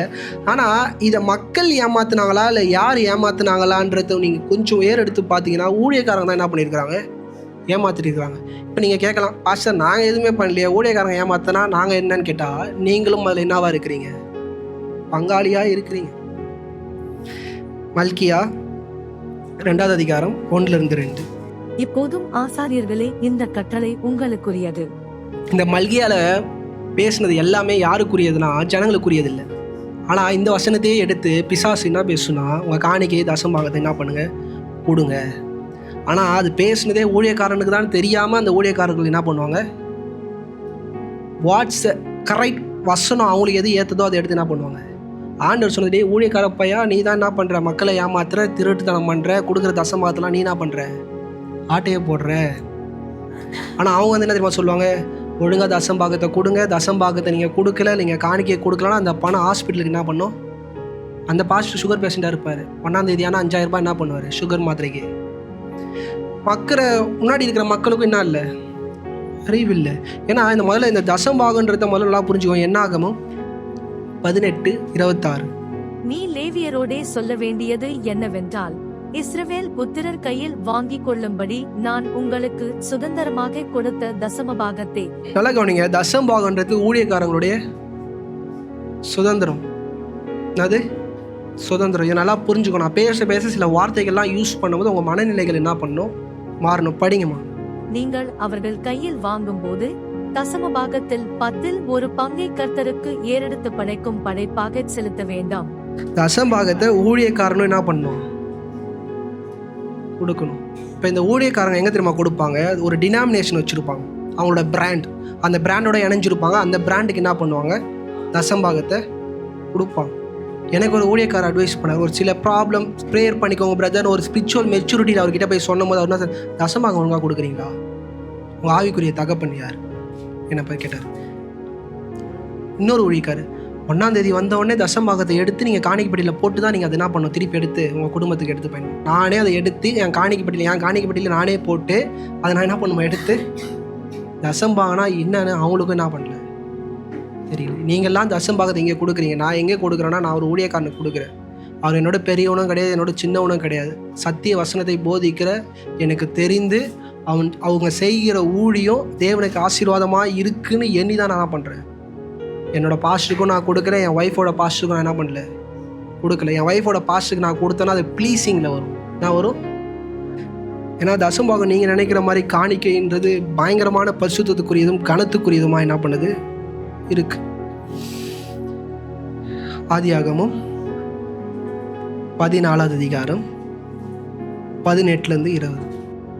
ஆனால் இதை மக்கள் ஏமாத்துனாங்களா இல்லை யார் ஏமாத்துனாங்களான்றத நீங்கள் கொஞ்சம் எடுத்து பார்த்தீங்கன்னா ஊழியக்காரங்க தான் என்ன பண்ணியிருக்கிறாங்க, ஏமாத்திருக்கிறாங்க. இப்போ நீங்கள் கேட்கலாம், பாஸ்டர் நாங்கள் எதுவுமே பண்ணலையே, ஊழியக்காரங்க ஏமாத்தினா நாங்கள் என்னன்னு கேட்டால் நீங்களும் அதில் என்னவா இருக்கிறீங்க, பங்காளியாக இருக்கிறீங்க. மல்கியா 2வது அதிகாரம் 1-2. இப்போதும் ஆசாரியர்களே, இந்த கட்டளை உங்களுக்குரியது. இந்த மல்கியால பேசுனது எல்லாமே யாருக்குரியதுன்னா ஜனங்களுக்குரியது இல்லை. ஆனால் இந்த வசனத்தையே எடுத்து பிசாசு என்ன பேசுனா, உங்கள் காணிக்கை தசம்பாகத்தை என்ன பண்ணுங்க, கொடுங்க. ஆனால் அது பேசுனதே ஊழியக்காரனுக்கு தான் தெரியாமல் அந்த ஊழியக்காரர்கள் என்ன பண்ணுவாங்க, வாட்ஸ் கரெக்ட் வசனம் அவங்களுக்கு எது ஏற்றதோ அதை எடுத்து என்ன பண்ணுவாங்க. ஆண்டவர் சொன்னதே, ஊழியக்கார பையா நீ தான் என்ன பண்ணுற, மக்களை ஏமாத்துற, திருட்டுத்தனம் பண்ணுற, கொடுக்குற தசம்பாகத்தெல்லாம் நீ என்ன பண்ணுற, ஆட்டையை போடுற. ஆனால் அவங்க வந்து என்ன தெரியுமா சொல்லுவாங்க, ஒழுங்காக தசம்பாகத்தை கொடுங்க, தசம்பாகத்தை நீங்கள் கொடுக்கல, நீங்கள் காணிக்கையை கொடுக்கலன்னா அந்த பணம் ஹாஸ்பிட்டலுக்கு என்ன பண்ணும். அந்த பாஸ்டர் சுகர் பேஷண்ட்டாக இருப்பார், 1ஆம் தேதி ஆனால் 5000 ரூபாய் என்ன பண்ணுவார் சுகர் மாத்திரைக்கு. மக்களை முன்னாடி இருக்கிற மக்களுக்கும் என்ன இல்லை, அறிவில்லை. ஏன்னா இந்த முதல்ல இந்த தசம்பாகன்றத முதல்ல நல்லா புரிஞ்சுக்கோங்க. என்ன ஆகமும் 18:26. நீ லேவியரோடே சொல்ல வேண்டியது என்னவென்றால், இஸ்ரவேல் புத்திரர் கையில் வாங்கிக் கொள்ளும்படி நான் உங்களுக்கு சுதந்திரமாக கொடுத்த தசமபாகத்தை. நல்லா கவனிங்க, தசம்பாகன்றது ஊழியக்காரங்களுடைய சுதந்திரம். அது சுதந்திரம். இதை நல்லா புரிஞ்சுக்கணும். நான் பேச சில வார்த்தைகள்லாம் யூஸ் பண்ணும்போது உங்கள் மனநிலைகள் என்ன பண்ணணும், மாறணும். படிங்கம்மா. நீங்கள் அவர்கள் கையில் வாங்கும்போது தசமபாகத்தில் 10ல் ஒரு பங்கை கர்த்தருக்கு ஏறெடுத்து படைக்கும் படைப்பாக செலுத்த வேண்டாம். தசம்பாகத்தை ஊழியக்காரனும் என்ன பண்ணணும், கொடுக்கணும். இப்போ இந்த ஊழியக்காரங்க எங்கே தெரியுமா கொடுப்பாங்க, ஒரு டினாமினேஷன் வச்சுருப்பாங்க, அவங்களோட பிராண்ட், அந்த பிராண்டோட இணைஞ்சிருப்பாங்க. அந்த பிராண்டுக்கு என்ன பண்ணுவாங்க, தசம்பாகத்தை கொடுப்பாங்க. எனக்கு ஒரு ஊழியக்காரர் அட்வைஸ் பண்ணார், ஒரு சில ப்ராப்ளம் ப்ரேயர் பண்ணிக்கோங்க பிரதர், ஒரு ஸ்பிரிச்சுவல் மெச்சூரிட்டியில் அவர்கிட்ட போய் சொன்னும் போது அவர் தசம்பாகம் ஒழுங்காக கொடுக்குறீங்களா, உங்கள் ஆவிக்குரிய தகப்பன் யார் என்ன போய் கேட்டார். இன்னொரு ஊழியக்காரர் 1ஆம் தேதி வந்தவுடனே தசம்பாகத்தை எடுத்து நீங்கள் காணிக்கைப்பட்டியில் போட்டு தான் நீங்கள் அதை என்ன பண்ணணும், திருப்பி எடுத்து உங்கள் குடும்பத்துக்கு எடுத்து பயணம். நானே அதை எடுத்து என் காணிக்கைப்பட்டியில் நானே போட்டு அதை நான் என்ன பண்ணுவேன், எடுத்து தசம்பாகனா என்னன்னு அவங்களுக்கும் என்ன பண்ணல தெரியல. நீங்கள்லாம் தசம்பாகத்தை எங்கே கொடுக்குறீங்க, நான் எங்கே கொடுக்குறேன்னா நான் ஒரு ஊழியக்காரனுக்கு கொடுக்குறேன். அவர் என்னோட பெரியவனும் கிடையாது, என்னோட சின்னவனும் கிடையாது. சத்திய வசனத்தை போதிக்கிற எனக்கு தெரிந்து அவங்க செய்கிற ஊழியம் தேவனுக்கு ஆசீர்வாதமாக இருக்குன்னு எண்ணி தான் நான் பண்ணுறேன். என்னோடய பாஸ்டருக்கும் நான் கொடுக்குறேன், என் ஒய்ஃபோட பாஸ்டருக்கும் நான் என்ன பண்ணல, கொடுக்கல. என் ஒய்ஃபோட பாஸ்டருக்கு நான் கொடுத்தேன்னா அது ப்ளீஸிங்கில் வரும், நான் வரும். ஏன்னா தசம்பாகம் நீங்கள் நினைக்கிற மாதிரி காணிக்கைன்றது பயங்கரமான பரிசுத்தத்துக்குரியதும் கனத்துக்குரியதுமா என்ன பண்ணுது இருக்கு. ஆதியாகமம் 14வது அதிகாரம் 18-20.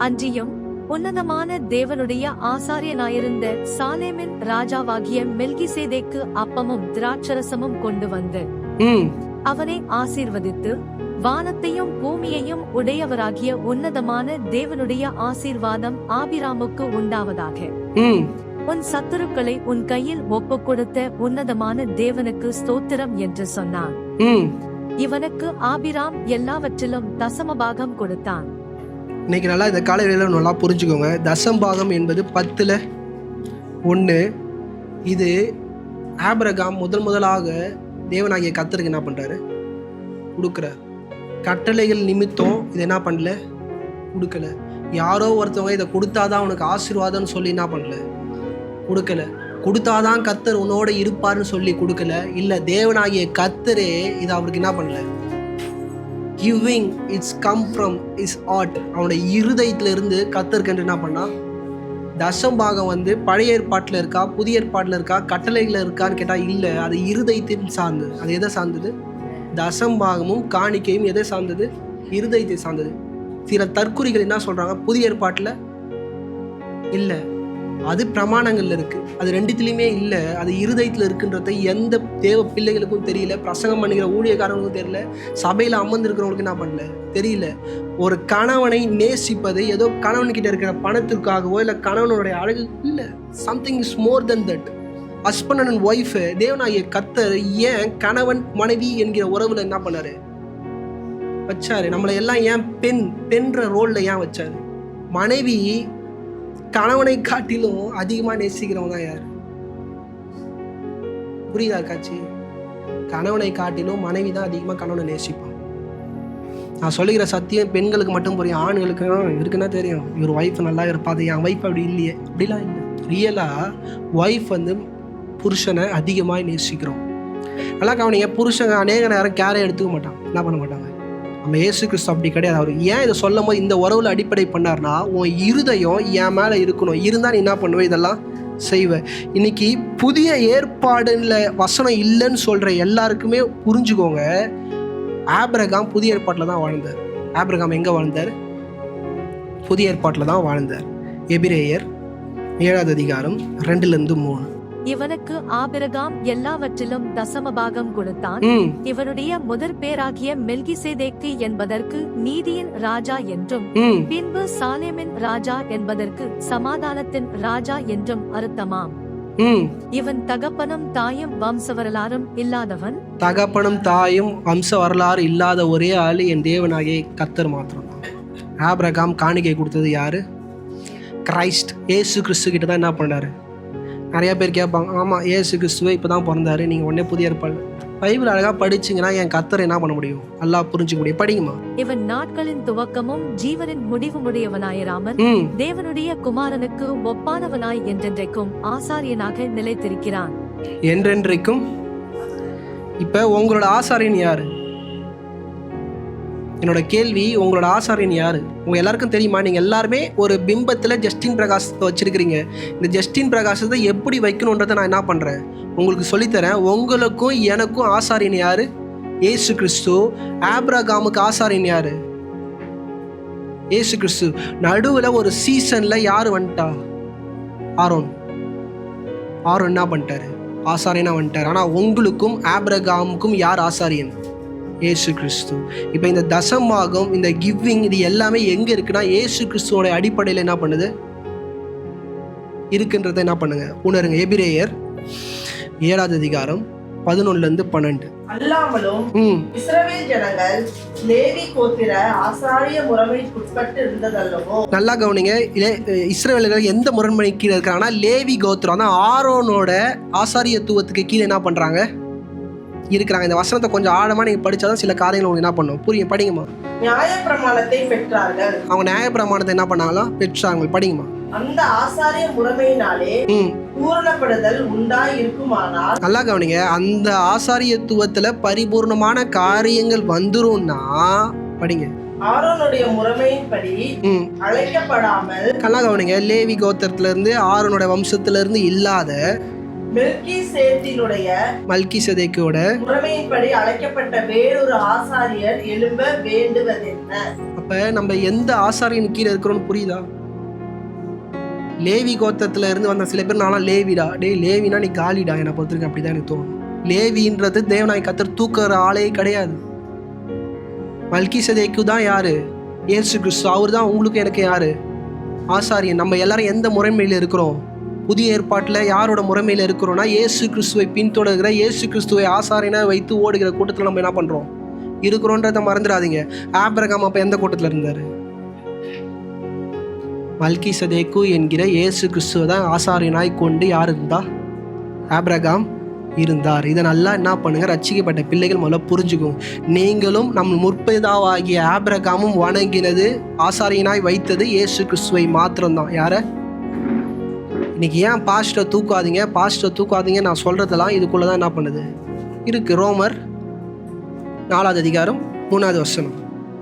அன்றியும் உன்னதமான தேவனுடைய ஆசாரியனாயிருந்த சாலேமின் ராஜாவாகிய மெல்கிசேதேக்கு அப்பமும் திராட்சரசமும் கொண்டு வந்து அவனை ஆசீர்வதித்து, வானத்தையும் பூமியையும் உடையவராகிய உன்னதமான தேவனுடைய ஆசீர்வாதம் ஆபிராமுக்கு உண்டாவதாக. உன் சத்துருக்களை உன் கையில் ஒப்புக் கொடுத்த உன்னதமான தேவனுக்கு ஸ்தோத்திரம் என்று சொன்னான். இவனுக்கு ஆபிராம் எல்லாவற்றிலும் தசமபாகம் கொடுத்தான். இன்னைக்கு நல்லா இந்த காலையில நல்லா புரிஞ்சுக்கோங்க. தசம்பாகம் என்பது 10 இது ஆபிரகாம் முதலாக தேவனாகிய கர்த்தருக்கு என்ன பண்றாரு? கொடுக்குறார். கட்டளைகள் நிமித்தம் இதை என்ன பண்ணல? கொடுக்கல. யாரோ ஒருத்தவங்க இதை கொடுத்தாதான் உனக்கு ஆசீர்வாதம்னு சொல்லி என்ன பண்ணல? கொடுக்கல. கொடுத்தாதான் கர்த்தர் உன்னோட இருப்பாருன்னு சொல்லி கொடுக்கல. இல்லை, தேவனாகிய கர்த்தரே இதை அவருக்கு என்ன பண்ணல? Giving it's come from his heart. அவனுடைய இருதயத்துல இருந்து கர்த்தருக்கு என்று என்ன பண்ணா? தசம்பாகம் பழைய ஏற்பாட்டில் இருக்கா, புதிய ஏற்பாட்டில் இருக்கா, கட்டளைகள் இருக்கான்னு கேட்டால் இல்லை, அது இருதயத்தின் சார்ந்தது. அது எதை சார்ந்தது? தசம்பாகமும் காணிக்கையும் எதை சார்ந்தது? இருதயத்தை சார்ந்தது. சில தற்குறிகள் என்ன சொல்றாங்க? புதிய ஏற்பாட்டில் இல்லை, அது பிரமாணங்கள்ல இருக்கு, அது ரெண்டுத்துலையுமே இல்லை, அது இருதயத்தில் இருக்குன்றத எந்த தேவ பிள்ளைகளுக்கும் தெரியல, பிரசங்கம் பண்ணுகிற ஊழியக்காரங்களுக்கும் தெரியல, சபையில் அமர்ந்திருக்கிறவங்களுக்கு என்ன பண்ணல தெரியல. ஒரு கணவனை நேசிப்பது ஏதோ கணவன்கிட்ட இருக்கிற பணத்திற்காகவோ இல்லை கணவனுடைய அழகு இல்லை. Something is more then that. Husband and wife தேவனாகிய கர்த்தர் ஏன் கணவன் மனைவி என்கிற உறவுல என்ன பண்ணாரு? வச்சாரு. நம்மளை எல்லாம் ஏன் பெண்ற ரோல்ல ஏன் வச்சாரு? மனைவி கணவனை காட்டிலும் அதிகமா நேசிக்கிறவங்க தான் யாரு? புரியுதா காட்சி? கணவனை காட்டிலும் மனைவி தான் அதிகமா கணவனை நேசிப்பான். நான் சொல்லுகிற சத்தியம் பெண்களுக்கு மட்டும் புரியும், ஆண்களுக்கு இருக்குன்னா தெரியும். இவர் ஒய்ஃப் நல்லா இருப்பாது, என் ஒய்ஃப் அப்படி இல்லையே, அப்படிலாம் இல்லை. ரியலா ஒய்ஃப் புருஷனை அதிகமாக நேசிக்கிறோம். நல்லா கவனிங்க, புருஷங்க அநேக நேரம் கேரை எடுத்துக்க மாட்டாங்க, என்ன பண்ண மாட்டாங்க. நம்ம இயேசு கிறிஸ்து அப்படி கிடையாது. அவர் ஏன் இதை சொல்லும் போது இந்த உறவுல அடிப்படை பண்ணார்னா, உன் இருதயம் என் மேலே இருக்கணும், இருந்தால் நீ என்ன பண்ணுவ? இதெல்லாம் செய்வ. இன்னைக்கு புதிய ஏற்பாடுல வசனம் இல்லைன்னு சொல்ற எல்லாருக்குமே புரிஞ்சுக்கோங்க, ஆபிரகாம் புதிய ஏற்பாட்டில் தான் வாழ்ந்தார். ஆபிரகாம் எங்கே வாழ்ந்தார்? புதிய ஏற்பாட்டில் தான் வாழ்ந்தார். எபிரேயர் 7:2-3. இவனுக்கு ஆபிரகாம் எல்லாவற்றிலும் தசமபாகம் கொடுத்தான். இவனுடைய முதற் பேராகிய மெல்கிசேதேக்கு என்பதற்கு நீதியின் ராஜா என்றும், பின்பு சாலேமின் ராஜா என்பதற்கு சமாதானத்தின் ராஜா என்றும் அர்த்தமாம். இவன் தகப்பனும் தாயும் வம்ச வரலாறும் இல்லாதவன். தகப்பனும் தாயும் வம்ச வரலாறு இல்லாத ஒரே ஆளு என் தேவனாகிய கர்த்தர் மாத்திரம் தான். ஆபிரகாம் காணிக்கை கொடுத்தது யாரு? கிரைஸ்ட், ஏசு கிறிஸ்து கிட்ட தான் என்ன பண்ணாரு? நிறைய பேர் கேட்பாங்க, ஆமாம் ஏசு கிறிஸ்துவே இப்போ தான் பிறந்தாரு, நீங்கள் உடனே புதிய ஏற்பாடு பைபிள் அழகாக படிச்சிங்கன்னா என் கர்த்தர் என்ன பண்ண முடியும்? நல்லா புரிஞ்சுக்க முடியும். படிங்கம்மா. இவன் நாட்களின் துவக்கமும் ஜீவனின் முடிவுமுடையவனாயிராமல் தேவனுடைய குமாரனுக்கு ஒப்பானவனாய் என்றென்றைக்கும் ஆசாரியனாக நிலைத்திருக்கிறான். என்றென்றைக்கும். இப்போ உங்களோட ஆசாரியன் யாரு? என்னோட கேள்வி, உங்களோட ஆசாரியன் யாரு? உங்க எல்லாருக்கும் தெரியுமா? நீங்க எல்லாருமே ஒரு பிம்பத்துல ஜஸ்டின் பிரகாசத்தை வச்சிருக்கிறீங்க. இந்த ஜஸ்டின் பிரகாசத்தை எப்படி வைக்கணுன்றதை நான் என்ன பண்றேன்? உங்களுக்கு சொல்லித்தரேன். உங்களுக்கும் எனக்கும் ஆசாரியன் யாரு? ஏசு கிறிஸ்து. ஆபிரகாமுக்கு ஆசாரியன் யாரு? ஏசு கிறிஸ்து. நடுவுல ஒரு சீசன்ல யாரு வந்துட்டா? ஆரோன். ஆரோன் என்ன பண்ணிட்டாரு? ஆசாரியனா வந்துட்டார். ஆனா உங்களுக்கும் ஆபிரகாமுக்கும் யார் ஆசாரியன்? ஏசு கிறிஸ்து. இப்போ இந்த தசமாகம், இந்த கிவிங், இது எல்லாமே எங்க இருக்குன்னா ஏசு கிறிஸ்துவோட அடிப்படையில் என்ன பண்ணுது இருக்குன்றதை என்ன பண்ணுங்க உணருங்க. எபிரேயர் 7:11-12. அல்லாமலும் இஸ்ரவேல் ஜனங்கள் லேவி கோத்திர ஆசாரிய முறைமைக்குட்பட்டு இருந்ததல்லவோ. நல்லா கவனிங்க, இஸ்ரவேலர்கள் எந்த முரண்முறை கீழே இருக்கிறாங்கன்னா லேவி கோத்திரம் தான் ஆரோனோட ஆசாரியத்துவத்துக்கு கீழே என்ன பண்றாங்க இருக்கிறாங்க. இந்த வசனத்தை கொஞ்சம் ஆழமா நீங்க படிச்சாதான் சில காரியங்கள் உங்களுக்கு என்ன பண்ணும் புரியும். படிங்கம்மா. நியாயப்பிரமாணத்தை பெற்றார்கள். அவங்க நியாயப்பிரமாணத்தை என்ன பண்ணாங்களா? பெற்றாங்க. படிங்கம்மா. அந்த ஆசாரிய முறைமையினாலே பூரணப்படுதல் உண்டாய் இருக்குமானால். நல்லா கவனிங்க, அந்த ஆசாரியத்துவத்துல பரிபூர்ணமான காரியங்கள் வந்துரும்னா படிங்க. ஆரோனுடைய முறைமையின்படி அழைக்கப்படாமல். நல்லா கவனிங்க, லேவி கோத்திரத்துல இருந்து ஆரோனோட வம்சத்துல இருந்து இல்லாத மல்கிசேதேக்கோட முறைமையின்படி அழைக்கப்பட்ட வேறொரு ஆசாரியர் எழும்ப வேண்டுவதென்ன? அப்ப நம்ம எந்த ஆசாரியன் கீழே இருக்கிறோம்னு புரியுதா? லேவி கோத்திரத்துல இருந்து வந்த சில பேர் நான்லாம் லேவிடா, லேவினா நீ காலிடா, என்னை பொறுத்திருக்கேன். அப்படிதான் எனக்கு தோணும். லேவின்றது தேவனாய் கர்த்தர் தூக்குற ஆளே கிடையாது. மல்கிசேதேக்கு தான் யாரு? இயேசு கிறிஸ்து. அவர் தான் உங்களுக்கு எனக்கு யாரு? ஆசாரியன். நம்ம எல்லாரும் எந்த முறைமையில் இருக்கிறோம்? புதிய ஏற்பாட்டில் யாரோட முறைமையில் இருக்கிறோம்னா இயேசு கிறிஸ்துவை பின்தொடர்கிற, இயேசு கிறிஸ்துவை ஆசாரியனாக வைத்து ஓடுகிற கூட்டத்தில் நம்ம என்ன பண்ணுறோம் இருக்கிறோன்றதை மறந்துடாதீங்க. ஆபிரகாம் அப்போ எந்த கூட்டத்தில் இருந்தார்? மல்கிசேதேக்கு என்கிற இயேசு கிறிஸ்துவை தான் ஆசாரியனாய் கொண்டு யார் இருந்தா? ஆபிரகாம் இருந்தார். இதை நல்லா என்ன பண்ணுங்க, ரட்சிக்கப்பட்ட பிள்ளைகள் முதல்ல புரிஞ்சுக்கோங்க. நீங்களும் நம் முற்பிதாவாகிய ஆபிரகாமும் வணங்கினது, ஆசாரியனாய் வைத்தது இயேசு கிறிஸ்துவை மாத்திரம்தான். யாரை? இன்னைக்கு ஏன் பாஸ்டர் தூக்காதீங்க நான் சொல்றதெல்லாம் இதுக்குள்ளதான் என்ன பண்ணுது இருக்கு. ரோமர் 4வது அதிகாரம் 3வது வசனம்.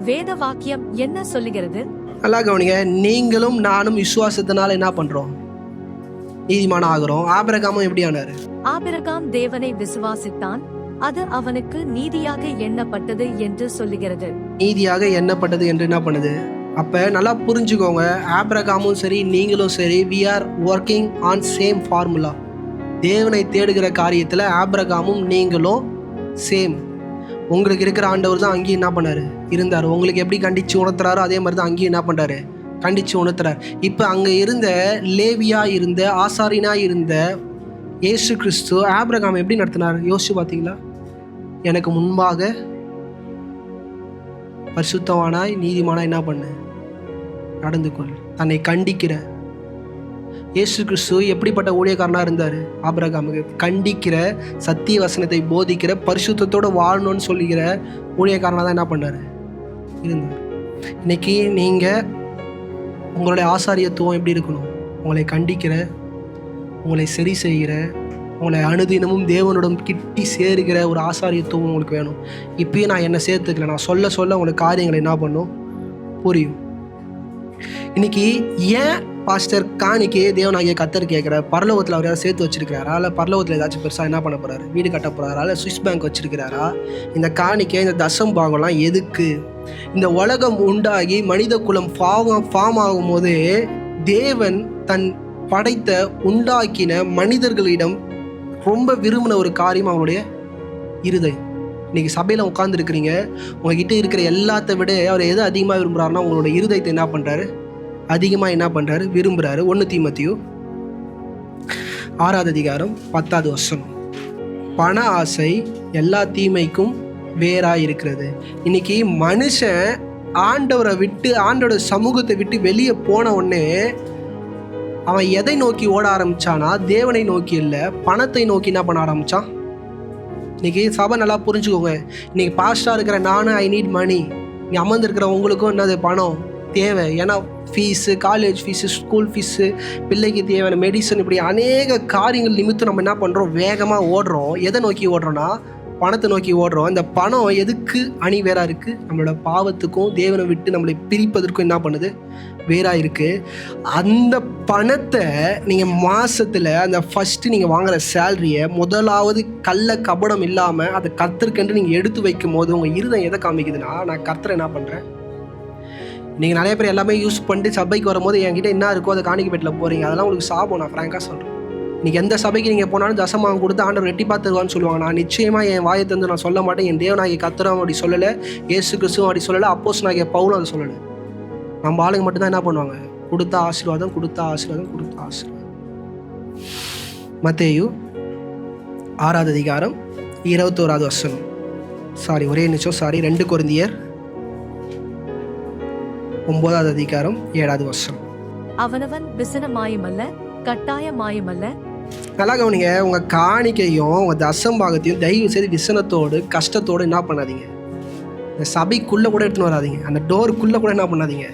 வேத வாக்கியம் என்ன சொல்லுகிறது? நல்லா கவனிங்க. நீங்களும் நானும் விசுவாசத்தினால என்ன பண்றோம்? நீதிமான் ஆகிறோம். ஆபிரகாமும் எப்படி ஆனாரு? ஆபிரகாம் தேவனை விசுவாசித்தான், அது அவனுக்கு நீதியாக எண்ணப்பட்டது என்று சொல்லுகிறது. நீதியாக எண்ணப்பட்டது என்று என்ன பண்ணுது? அப்ப நல்லா புரிஞ்சுக்கோங்க. ஆபிரகாமும் சரி நீங்களும் சரி, we are working on same formula. தேவனை தேடுகிற காரியத்துல ஆபிரகாமும் நீங்களும் சேம். உங்களுக்கு இருக்கிற ஆண்டவர் தான் அங்கேயும் என்ன பண்ணாரு இருந்தார். உங்களுக்கு எப்படி கண்டிச்சு உணர்த்துறாரோ அதே மாதிரி தான் அங்கேயும் என்ன பண்றாரு கண்டிச்சு உணர்த்துறார். இப்ப அங்க இருந்த லேவியா இருந்த ஆசாரியனா இருந்த இயேசு கிறிஸ்து ஆபிரகாம் எப்படி நடத்தினார் யோசிச்சு பார்த்தீங்களா? எனக்கு முன்பாக பரிசுத்தவானாய் நீதிமானாய் என்ன பண்ணு நடந்து கொள். தன்னை கண்டிக்கிற இயேசு கிறிஸ்து எப்படிப்பட்ட ஊழியக்காரனா இருந்தாரு? ஆபிரகாமுக்கு கண்டிக்கிற, சத்திய வசனத்தை போதிக்கிற, பரிசுத்தத்தோட வாழணும்னு சொல்லிக்கிற ஊழியக்காரனா தான் என்ன பண்ணாரு இருந்தார். இன்னைக்கு நீங்க உங்களுடைய ஆசாரியத்துவம் எப்படி இருக்கணும்? உங்களை கண்டிக்கிற, உங்களை சரி செய்கிற, உங்களை அனுதினமும் தேவனுடன் கிட்டி சேருகிற ஒரு ஆசாரியத்துவம் உங்களுக்கு வேணும். இப்பயும் நான் என்ன சேர்த்துக்கல, நான் சொல்ல சொல்ல உங்களுக்கு காரியங்களை என்ன பண்ணும் புரியும். இன்னைக்கு ஏன் பாஸ்டர் காணிக்கே தேவனாகிய கர்த்தர் கேட்குற? பரலோகத்தில் அவர் யாரும் சேர்த்து வச்சிருக்கிறாரா? இல்லை பரலோகத்தில் ஏதாச்சும் பெருசாக என்ன பண்ண போறாரு? வீடு கட்ட போறாரா? இல்லை சுவிஸ் பேங்க் வச்சிருக்கிறாரா? இந்த காணிக்கை, இந்த தசம் பாகம்லாம் எதுக்கு? இந்த உலகம் உண்டாகி மனித குலம் ஃபார்ம் ஆகும் போதே தேவன் தன் படைத்த உண்டாக்கின மனிதர்களிடம் ரொம்ப விரும்பின ஒரு காரியம் அவருடைய இருதயம். இன்னைக்கு சபையில் உட்காந்துருக்கிறீங்க, உங்ககிட்ட இருக்கிற எல்லாத்த விட அவர் எதை அதிகமாக விரும்புகிறாருன்னா உங்களோட இருதயத்தை என்ன பண்ணுறாரு? அதிகமாக என்ன பண்ணுறாரு? விரும்புகிறாரு. 1 தீமோத்தேயு 6வது அதிகாரம் 10வது வசனம். பண ஆசை எல்லா தீமைக்கும் வேறாக இருக்கிறது. இன்னைக்கு மனுஷன் ஆண்டவரை விட்டு, ஆண்டோட சமூகத்தை விட்டு வெளியே போன உடனே அவன் எதை நோக்கி ஓட ஆரம்பிச்சானா? தேவனை நோக்கி இல்லை, பணத்தை நோக்கி என்ன பண்ண ஆரம்பிச்சான். இன்னைக்கு சபை நல்லா புரிஞ்சுக்கோங்க. இன்னைக்கு பாஸ்டா இருக்கிற நானும் ஐ நீட் மணி. இங்கே அமர்ந்திருக்கிற உங்களுக்கும் என்னது பணம் தேவை. ஏன்னா fees, college fees, school fees, பிள்ளைக்கு தேவையான மெடிசன், இப்படி அநேக காரியங்கள் நிமித்தம் நம்ம என்ன பண்ணுறோம்? வேகமாக ஓடுறோம். எதை நோக்கி ஓடுறோன்னா பணத்தை நோக்கி ஓடுறோம். இந்த பணம் எதுக்கு அணி வேறா இருக்குது? நம்மளோட பாவத்துக்கும் தேவனை விட்டு நம்மளை பிரிப்பதற்கும் என்ன பண்ணுது? வேறா இருக்குது. அந்த பணத்தை நீங்கள் மாதத்தில் அந்த ஃபஸ்ட்டு நீங்கள் வாங்குகிற சேலரியை முதலாவது கள்ள கபடம் இல்லாமல் அதை கர்த்தருக்கென்று நீங்கள் எடுத்து வைக்கும் போது உங்கள் இருதயம் எதை காமிக்குதுன்னா, நான் கர்த்தரை என்ன பண்ணுறேன். நீங்கள் நிறைய பேர் எல்லாமே யூஸ் பண்ணிட்டு சபைக்கு வரும்போது என்கிட்ட என்ன இருக்கோ அதை காணிக்கை பெட்டில் போகிறீங்க. அதெல்லாம் உங்களுக்கு சாபம். நான் ஃப்ராங்காக சொல்கிறேன். இன்றைக்கி எந்த சபைக்கு நீங்கள் போனாலும் தசமாகம் கொடுத்து ஆண்டவர் ரெட்டிப்பா தருவான்னு சொல்லுவாங்க. நான் நிச்சயமாக என் வாயை தந்து நான் சொல்ல மாட்டேன். என் தேவனாகிய கர்த்தரும் அப்படி சொல்லலை, இயேசு கிறிஸ்துவும் அப்படி சொல்லலை, அப்போஸ்தலனாகிய பவுலும் அதை சொல்லலை. நம்ம ஆளுங்க மட்டும்தான் என்ன பண்ணுவாங்க? கொடுத்தா ஆசீர்வாதம், கொடுத்தா ஆசீர்வாதம், கொடுத்தா ஆசீர்வாதம். மத்தேயு 6வது அதிகாரம் 21வது வசனம். ஒரே நிமிஷம் 2 கொரிந்தியர் 9வது அதிகாரம் 7வது வசனம். அவனவன் விசனமாயுமல்ல கட்டாயமாயுமல்ல. நல்லா கவனிங்க. உங்க காணிக்கையும் உங்க தசம்பாகத்தையும் தயவு செய்து விசனத்தோடு கஷ்டத்தோடு என்ன பண்ணாதீங்க. இந்த சபைக்குள்ள கூட எடுத்துன்னு வராதிங்க. அந்த டோருக்குள்ள கூட என்ன பண்ணாதீங்க,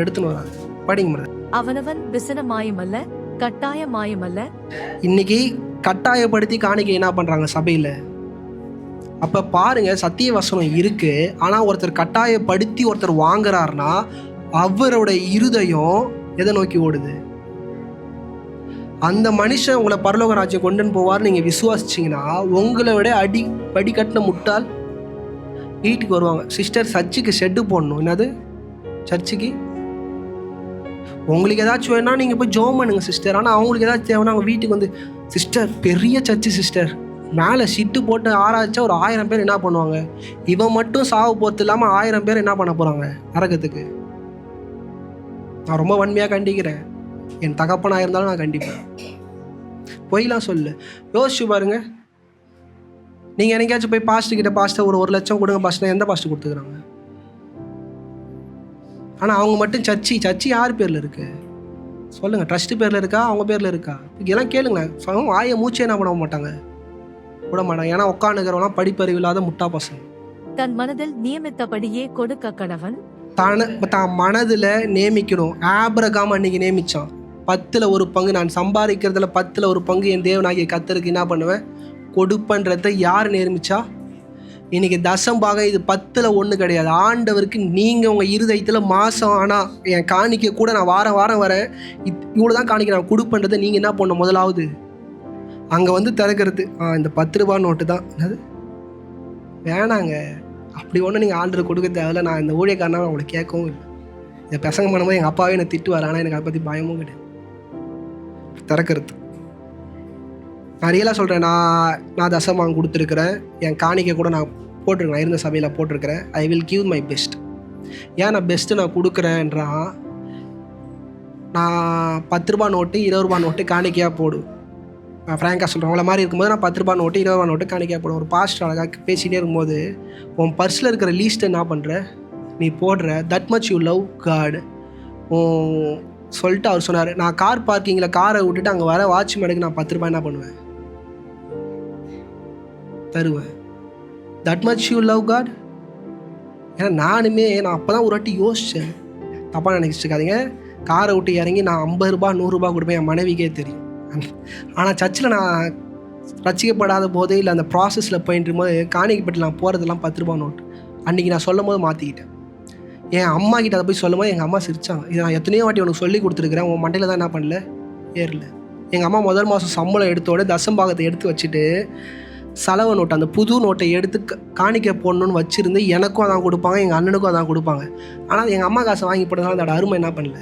எடுத்துன்னு வராது. படிங்க. அவனவன் விசனமாயுமல்ல கட்டாயமாயுமல்ல. இன்னைக்கு கட்டாயப்படுத்தி காணிக்கை என்ன பண்றாங்க சபையில? அப்ப பாருங்க, சத்திய வசனம் இருக்கு. ஆனா ஒருத்தர் கட்டாயப்படுத்தி ஒருத்தர் வாங்குறாருன்னா அவரோட இருதயம் எதை நோக்கி ஓடுது? அந்த மனுஷன் உங்களை பரலோக ராஜ்யம் கொண்டுன்னு போவார் நீங்க விசுவாசிச்சீங்கன்னா, உங்களை விட படி கட்டின முட்டாள் வீட்டுக்கு வருவாங்க. சிஸ்டர் சர்ச்சுக்கு ஷெட்டு போடணும். என்னது சர்ச்சுக்கு? உங்களுக்கு ஏதாச்சும் வேணா நீங்கள் போய் ஜோம் பண்ணுங்க சிஸ்டர். ஆனால் அவங்களுக்கு ஏதாச்சும் தேவைன்னா அவங்க வீட்டுக்கு வந்து, சிஸ்டர் பெரிய சர்ச்சு சிஸ்டர், மேலே ஷிட்டு போட்டு ஆராய்ச்சா ஒரு 1000 பேர் என்ன பண்ணுவாங்க? இவன் மட்டும் சாவு போகிறது இல்லாமல் 1000 பேர் என்ன பண்ண போகிறாங்க நரகத்துக்கு? நான் ரொம்ப வன்மையாக கண்டிக்கிறேன். என் தகப்பனாக இருந்தாலும் நான் கண்டிப்பேன். பொய்லாம் சொல்லு. யோசிச்சு பாருங்க. நீங்கள் என்னைக்காச்சும் போய் பாஸ்டர்கிட்ட, பாஸ்டர் ஒரு 1 லட்சம் கொடுங்க பாஸ்டர், எந்த பாஸ்டர் கொடுத்துக்கிறாங்க? ஆனால் அவங்க மட்டும் சர்ச்சு யார் பேரில் இருக்குது சொல்லுங்கள்? ட்ரஸ்ட்டு பேரில் இருக்கா, அவங்க பேரில் இருக்கா? இதெல்லாம் கேளுங்களேன். வாயை மூச்சே என்ன பண்ண மாட்டாங்க, விட மாட்டாங்க. ஏன்னா உட்காந்துக்கிறவங்களாம் படிப்பறிவு இல்லாத முட்டா பசங்க. தன் மனதில் நியமித்தபடியே கொடுக்க கடவன். தான் மனதில் நியமிக்கணும். ஆபிரகாம் அன்னைக்கு நியமிச்சான். 10ல் 1 பங்கு, நான் சம்பாதிக்கிறதுல 10ல் 1 பங்கு என் தேவனாகிய கர்த்தருக்கு என்ன பண்ணுவேன் கொடுப்பன்றத யார் நியமிச்சா? இன்னைக்கு தசம்பாகம் இது 10ல் 1 கிடையாது. ஆண்டவருக்கு நீங்கள் உங்கள் இருதயத்தில் மாதம் ஆனால் என் காணிக்க கூட நான் வாரம் வரேன், இவ்வளோ தான் காணிக்க நான் கொடுப்பன்றதை நீங்கள் என்ன பண்ணணும்? முதலாவது அங்கே வந்து திறக்கிறது, இந்த 10 ரூபா நோட்டு தான். அது வேணாங்க. அப்படி ஒன்று நீங்கள் ஆர்டர் கொடுக்க தேவையில்ல. நான் இந்த ஊழியக்காரனாக அவங்களை கேட்கவும் இல்லை. இதை பசங்க பண்ணும்போது எங்கள் அப்பாவே என்னை திட்டுவார். ஆனால் எனக்கு அதை பற்றி பயமும் கிடையாது. திறக்கிறது நான் ரியலாக சொல்கிறேன். நான் தசமாங்க கொடுத்துருக்குறேன். என் காணிக்கை கூட நான் போட்டிருக்கேன். நான் இருந்த சபையில் போட்டிருக்கிறேன். I will give my best. ஏன் நான் பெஸ்ட்டு நான் கொடுக்குறேன்றான்? நான் 10 ரூபா நோட்டு 20 ரூபா நோட்டு காணிக்கையாக போடுவேன். நான் ஃப்ராங்காக சொல்கிறேன். அவங்கள மாதிரி இருக்கும்போது நான் 10 ரூபா நோட்டு 20 ரூபா நோட்டு காணிக்கையாக போடுவேன். ஒரு பாஸ்டர் அழகாக பேசிகிட்டே இருக்கும்போது, உன் பர்ஸில் இருக்கிற லீஸ்ட்டை என்ன பண்ணுற நீ போடுற, that much you love God சொல்லிட்டு அவர் சொன்னார். நான் கார் பார்க்கிங்கில் காரை விட்டுட்டு அங்கே வர வாட்ச்மேனுக்கு நான் 10 ரூபாய் என்ன பண்ணுவேன் தருவேன். That much you love God. ஏன்னா நான் அப்போ தான் ஒரு வாட்டி யோசித்தேன். தப்பாக நினைச்சிருக்காதீங்க. காரை விட்டு இறங்கி நான் 50 ரூபா 100 ரூபா கொடுப்பேன். என் மனைவிக்கே தெரியும். ஆனால் சர்ச்சில் நான் ரசிக்கப்படாத போதே இல்லை அந்த ப்ராசஸில் போயிட்டு இருக்கும்போது காணிக்கப்பட்டு நான் போகிறதெல்லாம் 10 ரூபா நோட்டு. அன்றைக்கி நான் சொல்லும் போது மாற்றிக்கிட்டேன். என் அம்மா கிட்ட அதை போய் சொல்லும் போது எங்கள் அம்மா சிரித்தாங்க. இதை நான் எத்தனையோ வாட்டி உனக்கு சொல்லி கொடுத்துருக்குறேன், உன் மண்டையில் தான் என்ன பண்ணல ஏறல. எங்கள் அம்மா முதல் மாதம் சம்பளம் எடுத்தோட தசம்பாகத்தை எடுத்து வச்சுட்டு செலவு நோட்டு, அந்த புது நோட்டை எடுத்து காணிக்க போடணுன்னு வச்சுருந்து எனக்கும் அதான் கொடுப்பாங்க, எங்கள் அண்ணனுக்கும் அதான் கொடுப்பாங்க. ஆனால் எங்கள் அம்மா காசை வாங்கி போட்டதுனால அதோட அருமை என்ன பண்ணல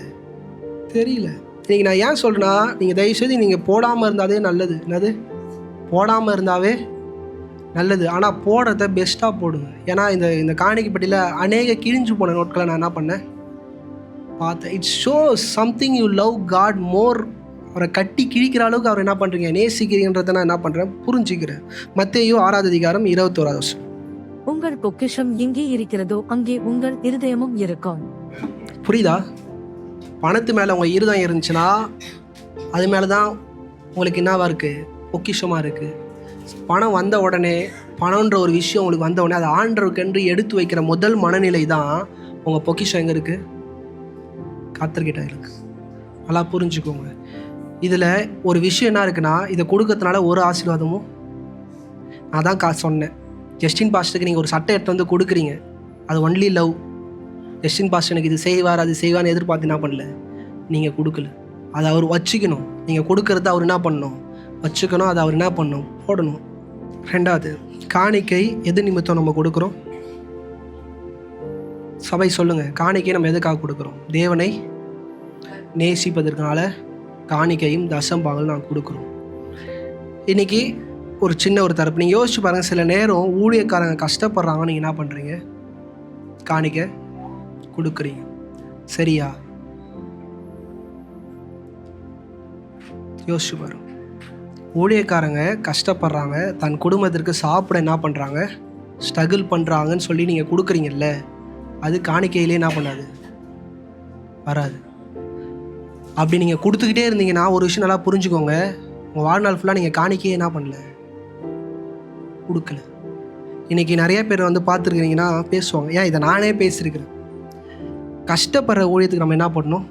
தெரியல. இன்றைக்கி நான் ஏன் சொல்கிறேன்னா, நீங்கள் தயவுசெய்து நீங்கள் போடாமல் இருந்தாலே நல்லது. என்னது போடாமல் இருந்தாவே நல்லது. ஆனால் போடுறத பெஸ்ட்டாக போடுங்க. ஏன்னா இந்த காணிக்கப்பட்டியில் அநேக கிழிஞ்சு போன நோட்களை நான் என்ன பண்ணேன் பார்த்தேன். It's show something you love God more. அவரை கட்டி கிழிக்கிற அளவுக்கு அவர் என்ன பண்ணுறீங்க நேசிக்கிறீங்கன்றதை நான் என்ன பண்ணுறேன் புரிஞ்சுக்கிறேன். மத்தேயு 6:21. உங்கள் பொக்கிஷம் எங்கே இருக்கிறதோ அங்கே உங்கள் இருதயமும் இருக்கும். புரியுதா? பணத்து மேலே உங்கள் இருதயம் இருந்துச்சுன்னா அது மேலே தான் உங்களுக்கு என்னவா இருக்குது பொக்கிஷமாக இருக்குது. பணம் வந்த உடனே, பணம்ன்ற ஒரு விஷயம் உங்களுக்கு வந்த உடனே அதை ஆண்டவருக்கென்று எடுத்து வைக்கிற முதல் மனநிலை தான் உங்கள் பொக்கிஷம் எங்கே இருக்குது? கர்த்தர்கிட்ட இருக்குது. நல்லா புரிஞ்சுக்கோங்க. இதில் ஒரு விஷயம் என்ன இருக்குன்னா, இதை கொடுக்கறதுனால ஒரு ஆசீர்வாதமும் நான் தான் சொன்னேன். ஜஸ்டின் பாஸ்டருக்கு நீங்கள் ஒரு சட்டை எடுத்து வந்து கொடுக்குறீங்க, அது ஒன்லி லவ். ஜஸ்டின் பாஸ்டர் எனக்கு இது செய்வார் அது செய்வார்னு எதிர்பார்த்து என்ன பண்ணல, நீங்கள் கொடுக்கல. அதை அவர் வச்சுக்கணும். நீங்கள் கொடுக்கறத அவர் என்ன பண்ணணும் வச்சுக்கணும். அதை அவர் என்ன பண்ணணும் போடணும். 2வது காணிக்கை எது நிமித்தம் நம்ம கொடுக்குறோம்? சபை சொல்லுங்கள். காணிக்கை நம்ம எதுக்காக கொடுக்குறோம்? தேவனை நேசிப்பதற்கான காணிக்கையும் தசம்பாகம் நான் கொடுக்குறோம். இன்றைக்கி ஒரு சின்ன ஒரு தரப்பு நீங்கள் யோசிச்சு பாருங்கள். சில நேரம் ஊழியக்காரங்க கஷ்டப்படுறாங்க, நீங்கள் என்ன பண்ணுறீங்க? காணிக்கை கொடுக்குறீங்க. சரியா? யோசிச்சு பாருங்க. ஊழியக்காரங்க கஷ்டப்படுறாங்க, தன் குடும்பத்திற்கு சாப்பிட என்ன பண்ணுறாங்க ஸ்ட்ரகிள் பண்ணுறாங்கன்னு சொல்லி நீங்கள் கொடுக்குறீங்கல்ல, அது காணிக்கையிலே என்ன பண்ணாது வராது. அப்படி நீங்கள் கொடுத்துக்கிட்டே இருந்தீங்கன்னா ஒரு விஷயம் நல்லா புரிஞ்சுக்கோங்க, உங்கள் வாழ்நாள் ஃபுல்லாக நீங்கள் காணிக்கையே என்ன பண்ணல கொடுக்கல. இன்றைக்கி நிறைய பேர் வந்து பார்த்துருக்கிறீங்கன்னா பேசுவாங்க. ஏன் இதை நானே பேசியிருக்கிறேன். கஷ்டப்படுற ஊழியத்துக்கு நம்ம என்ன பண்ணணும்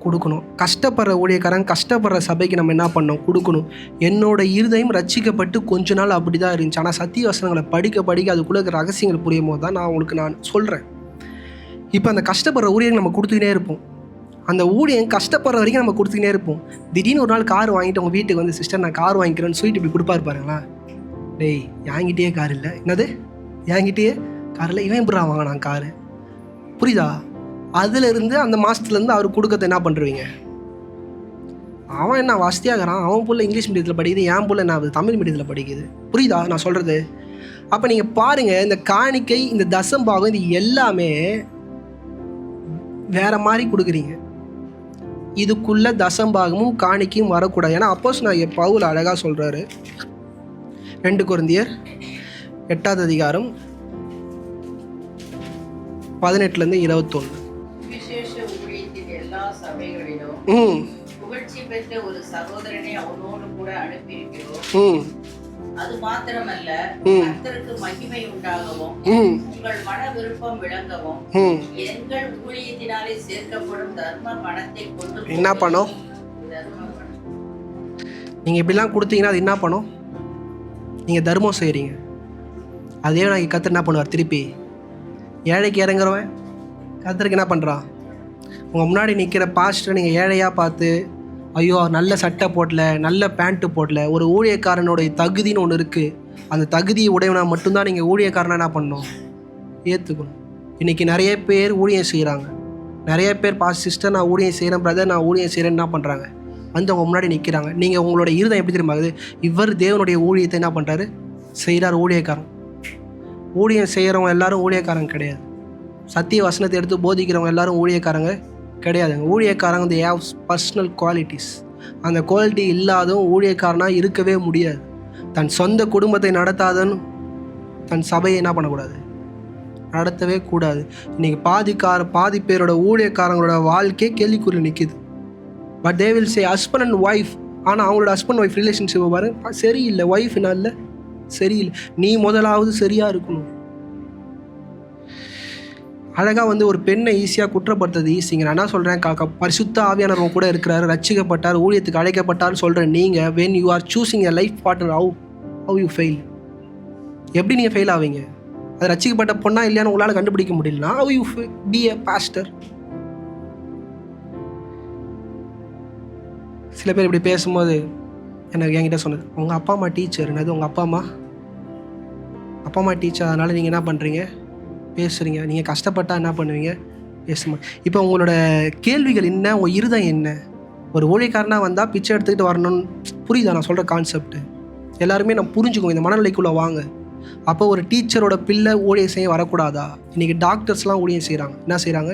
கொடுக்கணும். கஷ்டப்படுற ஊழியக்காரங்க கஷ்டப்படுற சபைக்கு நம்ம என்ன பண்ணோம் கொடுக்கணும். என்னோட இருதயம் ரட்சிக்கப்பட்டு கொஞ்ச நாள் அப்படி தான் இருந்துச்சு. ஆனால் சத்திய வசனங்களை படிக்க படிக்க அதுக்குள்ளே இருக்கிற ரகசியங்கள் புரியும் போது தான் நான் உங்களுக்கு சொல்கிறேன். இப்போ அந்த கஷ்டப்படுற ஊழியர்கள் நம்ம கொடுத்துக்கிட்டே இருப்போம். அந்த ஊழியம் கஷ்டப்படுற வரைக்கும் நம்ம கொடுத்துக்கிட்டே இருப்போம். திடீர்னு ஒரு நாள் கார் வாங்கிட்டு உங்கள் வீட்டுக்கு வந்து, சிஸ்டர் நான் கார் வாங்கிக்கிறேன்னு சொல்லிட்டு இப்படி கொடுப்பாரு பாருங்களா, டேய் என்கிட்டயே கார் இல்லை. என்னது என்கிட்டயே கார் இல்லை, இவன் எப்படா வாங்கினான் காரு? புரியுதா? அதுலேருந்து அந்த மாதத்துலேருந்து அவர் கொடுக்கறத என்ன பண்ணுறீங்க? அவன் என்ன வசதியாகிறான், அவன் புள்ள இங்கிலீஷ் மீடியத்தில் படிக்குது, என் புள்ள என்ன தமிழ் மீடியத்தில் படிக்குது. புரியுதா நான் சொல்கிறது? அப்போ நீங்கள் பாருங்கள், இந்த காணிக்கை, இந்த தசம்பாகம், இது எல்லாமே வேற மாதிரி கொடுக்குறீங்க. இதுக்குள்ள தசம்பாகமும் காணிக்கையும் வரக்கூடாது. ஏன்னா அப்போஸ்தலனாகிய பவுல் அழகாக சொல்கிறாரு, 2 கொரிந்தியர் 8ஆம் அதிகாரம் 18-21. விசேஷ ஊழியத்தின் எல்லா சபைகளிலும் புகழ்ச்சி பெற்ற ஒரு சகோதரனை அவனோடு கூட அனுப்பியிருக்கிறோம். அது மாத்திரமல்ல, கர்த்தருக்கு மகிமை உண்டாகவும் உங்கள் மன விருப்பம் விளங்கவும் எங்கள் ஊழியத்தினாலே சேர்க்கப்படும் தர்ம பணத்தை கொண்டு என்ன பணம்? நீங்கள் இப்படிலாம் கொடுத்தீங்கன்னா அது என்ன பணம்? நீங்கள் தர்மம் செய்கிறீங்க. அதே நான் கர்த்தர் என்ன பண்ணுவார்? திருப்பி ஏழைக்கு இறங்குறவன் கர்த்தருக்கு என்ன பண்ணுறான்? உங்கள் முன்னாடி நிற்கிற பாஸ்டர் நீங்கள் ஏழையாக பார்த்து, ஐயோ நல்ல சட்டை போடல, நல்ல பேண்ட்டு போடல, ஒரு ஊழியக்காரனுடைய தகுதின்னு ஒன்று இருக்குது, அந்த தகுதியை உடையவனா மட்டும்தான் நீங்கள் ஊழியக்காரனை என்ன பண்ணணும்? ஏற்றுக்கணும். இன்றைக்கி நிறைய பேர் ஊழியம் செய்கிறாங்க. நிறைய பேர் சிஸ்டர் நான் ஊழியம் செய்கிறேன், பிரதர் நான் ஊழியம் செய்கிறேன்னு என்ன பண்ணுறாங்க? வந்து அவங்க முன்னாடி நிற்கிறாங்க. நீங்கள் உங்களோட இருதயம் எப்படி தெரியுமாகுது? இவர் தேவனுடைய ஊழியத்தை என்ன பண்ணுறாரு? செய்கிறார். ஊழியக்காரன். ஊழியம் செய்கிறவங்க எல்லாரும் ஊழியக்காரங்க கிடையாது. சத்திய வசனத்தை எடுத்து போதிக்கிறவங்க எல்லாரும் ஊழியக்காரங்க கிடையாதுங்க. ஊழியக்காரங்க they have பர்சனல் குவாலிட்டிஸ். அந்த குவாலிட்டி இல்லாதவன் ஊழியக்காரனாக இருக்கவே முடியாது. தன் சொந்த குடும்பத்தை நடத்தாதன்னு தன் சபையை என்ன பண்ணக்கூடாது? நடத்தவே கூடாது. இன்றைக்கி பாதி பேரோட ஊழியக்காரங்களோட வாழ்க்கையே கேள்விக்குறி நிற்கிது. But they will say husband and wife. ஆனால் அவங்களோட ஹஸ்பண்ட் ஒய்ஃப் ரிலேஷன்ஷிப்பை பாருங்க, சரியில்லை. ஒய்ஃப் என்ன இல்லை, சரியில்லை. நீ முதலாவது சரியாக இருக்கணும். அழகாக வந்து ஒரு பெண்ணை ஈஸியாக குற்றப்படுத்துறது ஈஸிங்க. நான் என்ன சொல்கிறேன், பரிசுத்த ஆவியானவர் கூட இருக்கிறாரு, ரட்சிக்கப்பட்டார், ஊழியத்துக்கு அழைக்கப்பட்டார்னு சொல்கிறேன். நீங்கள் when you are choosing a life partner, how you fail? எப்படி நீங்கள் ஃபெயில் ஆவீங்க? அது ரட்சிக்கப்பட்ட பொண்ணா இல்லையான்னு உங்களால் கண்டுபிடிக்க முடியலனா how you be a pastor? சில பேர் இப்படி பேசும்போது எனக்கு என்கிட்ட சொன்னது, உங்கள் அப்பா அம்மா டீச்சர். என்னது உங்கள் அப்பா அம்மா டீச்சர், அதனால் நீங்கள் என்ன பண்ணுறீங்க? பேசுகிறீங்க. நீங்கள் கஷ்டப்பட்டால் என்ன பண்ணுவீங்க? பேசுமா. இப்போ உங்களோட கேள்விகள் என்ன? உங்கள் இருதயம் என்ன? ஒரு ஊழியக்காரனாக வந்தால் பிச்சை எடுத்துக்கிட்டு வரணும்னு புரியுதா நான் சொல்கிற கான்செப்ட்டு? எல்லாருமே நான் புரிஞ்சுக்கோங்க, இந்த மனநிலைக்குள்ளே வாங்க. அப்போ ஒரு டீச்சரோட பிள்ளை ஊழியம் செய்ய வரக்கூடாதா? இன்றைக்கி டாக்டர்ஸ்லாம் ஊழியம் செய்கிறாங்க. என்ன செய்கிறாங்க?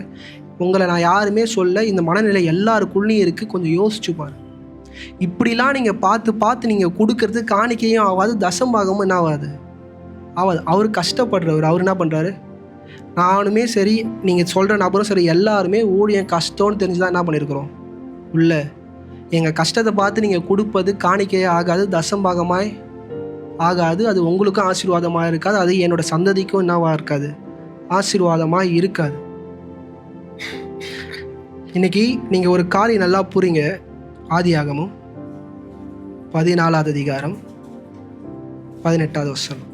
உங்களை நான் யாருமே சொல்ல, இந்த மனநிலை எல்லாருக்குள்ளேயும் இருக்குது. கொஞ்சம் யோசிச்சு பாருங்க. இப்படிலாம் நீங்கள் பார்த்து நீங்கள் கொடுக்கறது காணிக்கையும் ஆகாது, தசம்பாகமும் என்ன ஆகாது? அவர் கஷ்டப்படுறவர். அவர் என்ன பண்ணுறாரு? நானுமே சரி, நீங்கள் சொல்கிற நபரும் சரி, எல்லாருமே ஊழியம் கஷ்டம்னு தெரிஞ்சு தான் என்ன பண்ணியிருக்கிறோம் உள்ள. எங்கள் கஷ்டத்தை பார்த்து நீங்கள் கொடுப்பது காணிக்கையே ஆகாது, தசம்பாகமாய் ஆகாது. அது உங்களுக்கும் ஆசீர்வாதமாக இருக்காது, அது என்னோடய சந்ததிக்கும் என்னவாக இருக்காது? ஆசீர்வாதமாக இருக்காது. இன்றைக்கி நீங்கள் ஒரு காரியம் நல்லா புரிங்க. ஆதியாகமம் 14ஆம் அதிகாரம் 18ஆவது வசனம்.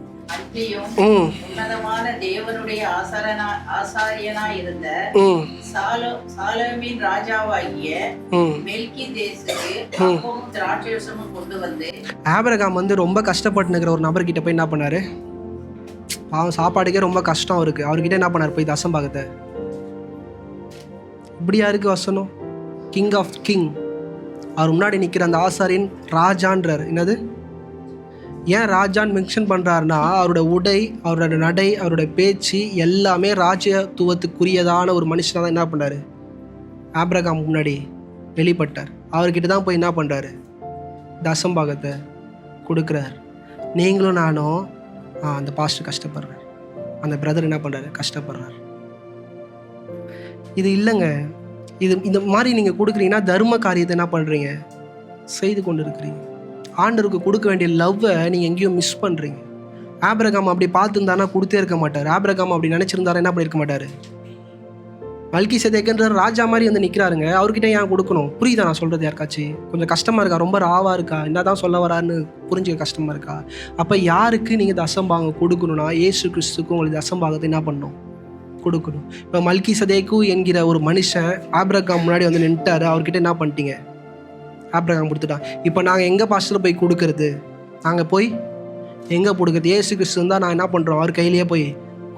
உன்னதமான தேவனுடைய ஆசாரியனாய் இருந்த சாலேமின் ராஜாவாகிய மெல்கிசேதேக்கு அப்பமும் திராட்சைரசமும் கொண்டு வந்து. ஆபிரகாம் வந்து ரொம்ப கஷ்டப்பட்டு இருக்கிற ஒரு நபர்கிட்ட போய் என்ன பண்ணாரு? பாவம், சாப்பாடுக்கே ரொம்ப கஷ்டம் அவருக்கு. அவர்கிட்ட என்ன பண்ணார்? போய் தசம்பாகத்தை. இப்படியா இருக்கு வசனம்? கிங் ஆஃப் கிங், அவர் முன்னாடி நிற்கிற அந்த ஆசாரியன் ராஜான்றார். என்னது? ஏன் ராஜான்னு மென்ஷன் பண்ணுறாருன்னா, அவரோட உடை, அவரோட நடை, அவரோட பேச்சு எல்லாமே ராஜ்யத்துவத்துக்குரியதான ஒரு மனுஷனாக தான் என்ன பண்ணார்? ஆபிரகாம் முன்னாடி வெளிப்பட்டார். அவர்கிட்ட தான் போய் என்ன பண்ணுறாரு? தசம்பாகத்தை கொடுக்குறார். நீங்களும் நானும் அந்த பாஸ்டர் கஷ்டப்படுறார், அந்த பிரதர் என்ன பண்ணுறாரு? கஷ்டப்படுறார். இது இல்லைங்க. இந்த மாதிரி நீங்கள் கொடுக்குறீங்கன்னா தர்ம காரியத்தை என்ன பண்ணுறீங்க? செய்து கொண்டு இருக்கிறீங்க. ஆண்டருக்கு கொடுக்க வேண்டிய லவ்வை நீங்கள் எங்கேயும் மிஸ் பண்ணுறீங்க. ஆபிரகாம் அப்படி பார்த்துருந்தானா கொடுத்தே இருக்க மாட்டார். ஆபிரகாம் அப்படி நினச்சிருந்தாரா என்ன பண்ணியிருக்க மாட்டார்? மல்கிசேதேக்குன்ற ராஜா மாதிரி வந்து நிற்கிறாருங்க. அவர்கிட்ட ஏன் கொடுக்கணும்? புரியுதா நான் சொல்கிறது? யாருக்காச்சும் கொஞ்சம் கஷ்டமாக இருக்கா? ரொம்ப ராவாக இருக்கா? என்ன தான் சொல்ல வரான்னு புரிஞ்சுக்க கஷ்டமாக இருக்கா? அப்போ யாருக்கு நீங்கள் தசம்பாகம் கொடுக்கணும்னா, இயேசு கிறிஸ்துக்கும் உங்களுக்கு தசம்பாகத்தை என்ன பண்ணணும்? கொடுக்கணும். இப்போ மல்கிசேதேக்கு என்கிற ஒரு மனுஷன் ஆபிரகாம் முன்னாடி வந்து நின்ட்டாரு. அவர்கிட்ட என்ன பண்ணிட்டீங்க? ஆபிரகாம் கொடுத்துட்டான். இப்போ நாங்கள் எங்கே பாஸ்டர் போய் கொடுக்கறது? நாங்கள் போய் எங்கே கொடுக்குறது? இயேசு கிறிஸ்து தான் நான் என்ன பண்ணுறோம்? அவர் கையிலேயே போய்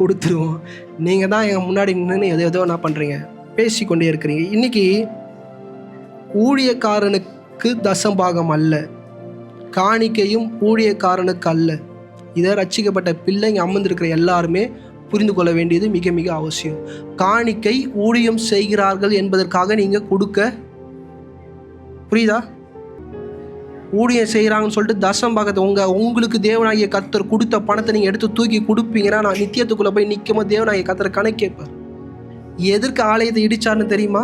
கொடுத்துருவோம். நீங்கள் தான் எங்கள் முன்னாடி நின்று எதோ என்ன பண்ணுறீங்க? பேசிக்கொண்டே இருக்கிறீங்க. இன்னைக்கு ஊழியக்காரனுக்கு தசம்பாகம் அல்ல, காணிக்கையும் ஊழியக்காரனுக்கு அல்ல. இதை ரட்சிக்கப்பட்ட பிள்ளைங்க அமர்ந்திருக்கிற எல்லாருமே புரிந்து கொள்ள வேண்டியது மிக மிக அவசியம். காணிக்கை ஊழியம் செய்கிறார்கள் என்பதற்காக நீங்கள் கொடுக்க, புரியுதா? ஊழியம் செய்கிறாங்கன்னு சொல்லிட்டு தசம்பாகத்தை உங்களுக்கு தேவனாகிய கர்த்தர் கொடுத்த பணத்தை நீங்கள் எடுத்து தூக்கி கொடுப்பீங்கன்னா நான் நித்தியத்துக்குள்ளே போய் நிற்கும்போது தேவனாகிய கர்த்தர் கணக்கு கேட்பார். எதற்கு ஆலயத்தை இடிச்சார்னு தெரியுமா?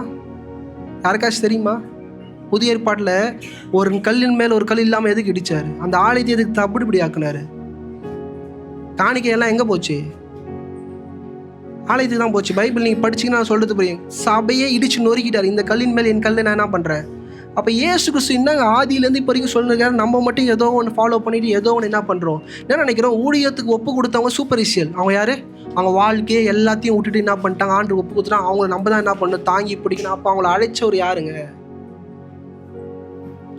யாருக்காச்சும் தெரியுமா? புதிய ஏற்பாட்டில் ஒரு கல்லின் மேல் ஒரு கல் இல்லாமல் எதுக்கு இடிச்சார்? அந்த ஆலயத்தை எதுக்கு தப்பிடி ஆக்குனாரு? காணிக்கையெல்லாம் எங்கே போச்சு? ஆலயத்துக்கு தான் போச்சு. பைபிள் நீங்கள் படிச்சிங்கன்னா நான் சொல்கிறது புரியும். சபையே இடிச்சு நொறுக்கிட்டார். இந்த கல்லின் மேல் என் கல்லை நான் என்ன பண்ணுறேன்? அப்போ இயேசு கிறிஸ்து என்னங்க ஆதியிலேருந்து இப்போ வரைக்கும் சொல்லிருக்காரு. நம்ம மட்டும் ஏதோ ஒன்று ஃபாலோ பண்ணிட்டு ஏதோ ஒன்று என்ன பண்ணுறோம்? என்ன நினைக்கிறோம்? ஊழியத்துக்கு ஒப்பு கொடுத்தவங்க சூப்பர்ஃபிஷியல். அவங்க யார்? அவங்க வாழ்க்கையை எல்லாத்தையும் விட்டுட்டு என்ன பண்ணிட்டாங்க? ஆண்டு ஒப்பு கொடுத்துட்டாங்க. அவங்கள நம்ம தான் என்ன பண்ணணும்? தாங்கி பிடிக்கணும். அப்போ அவங்கள அழைச்சவர் யாருங்க?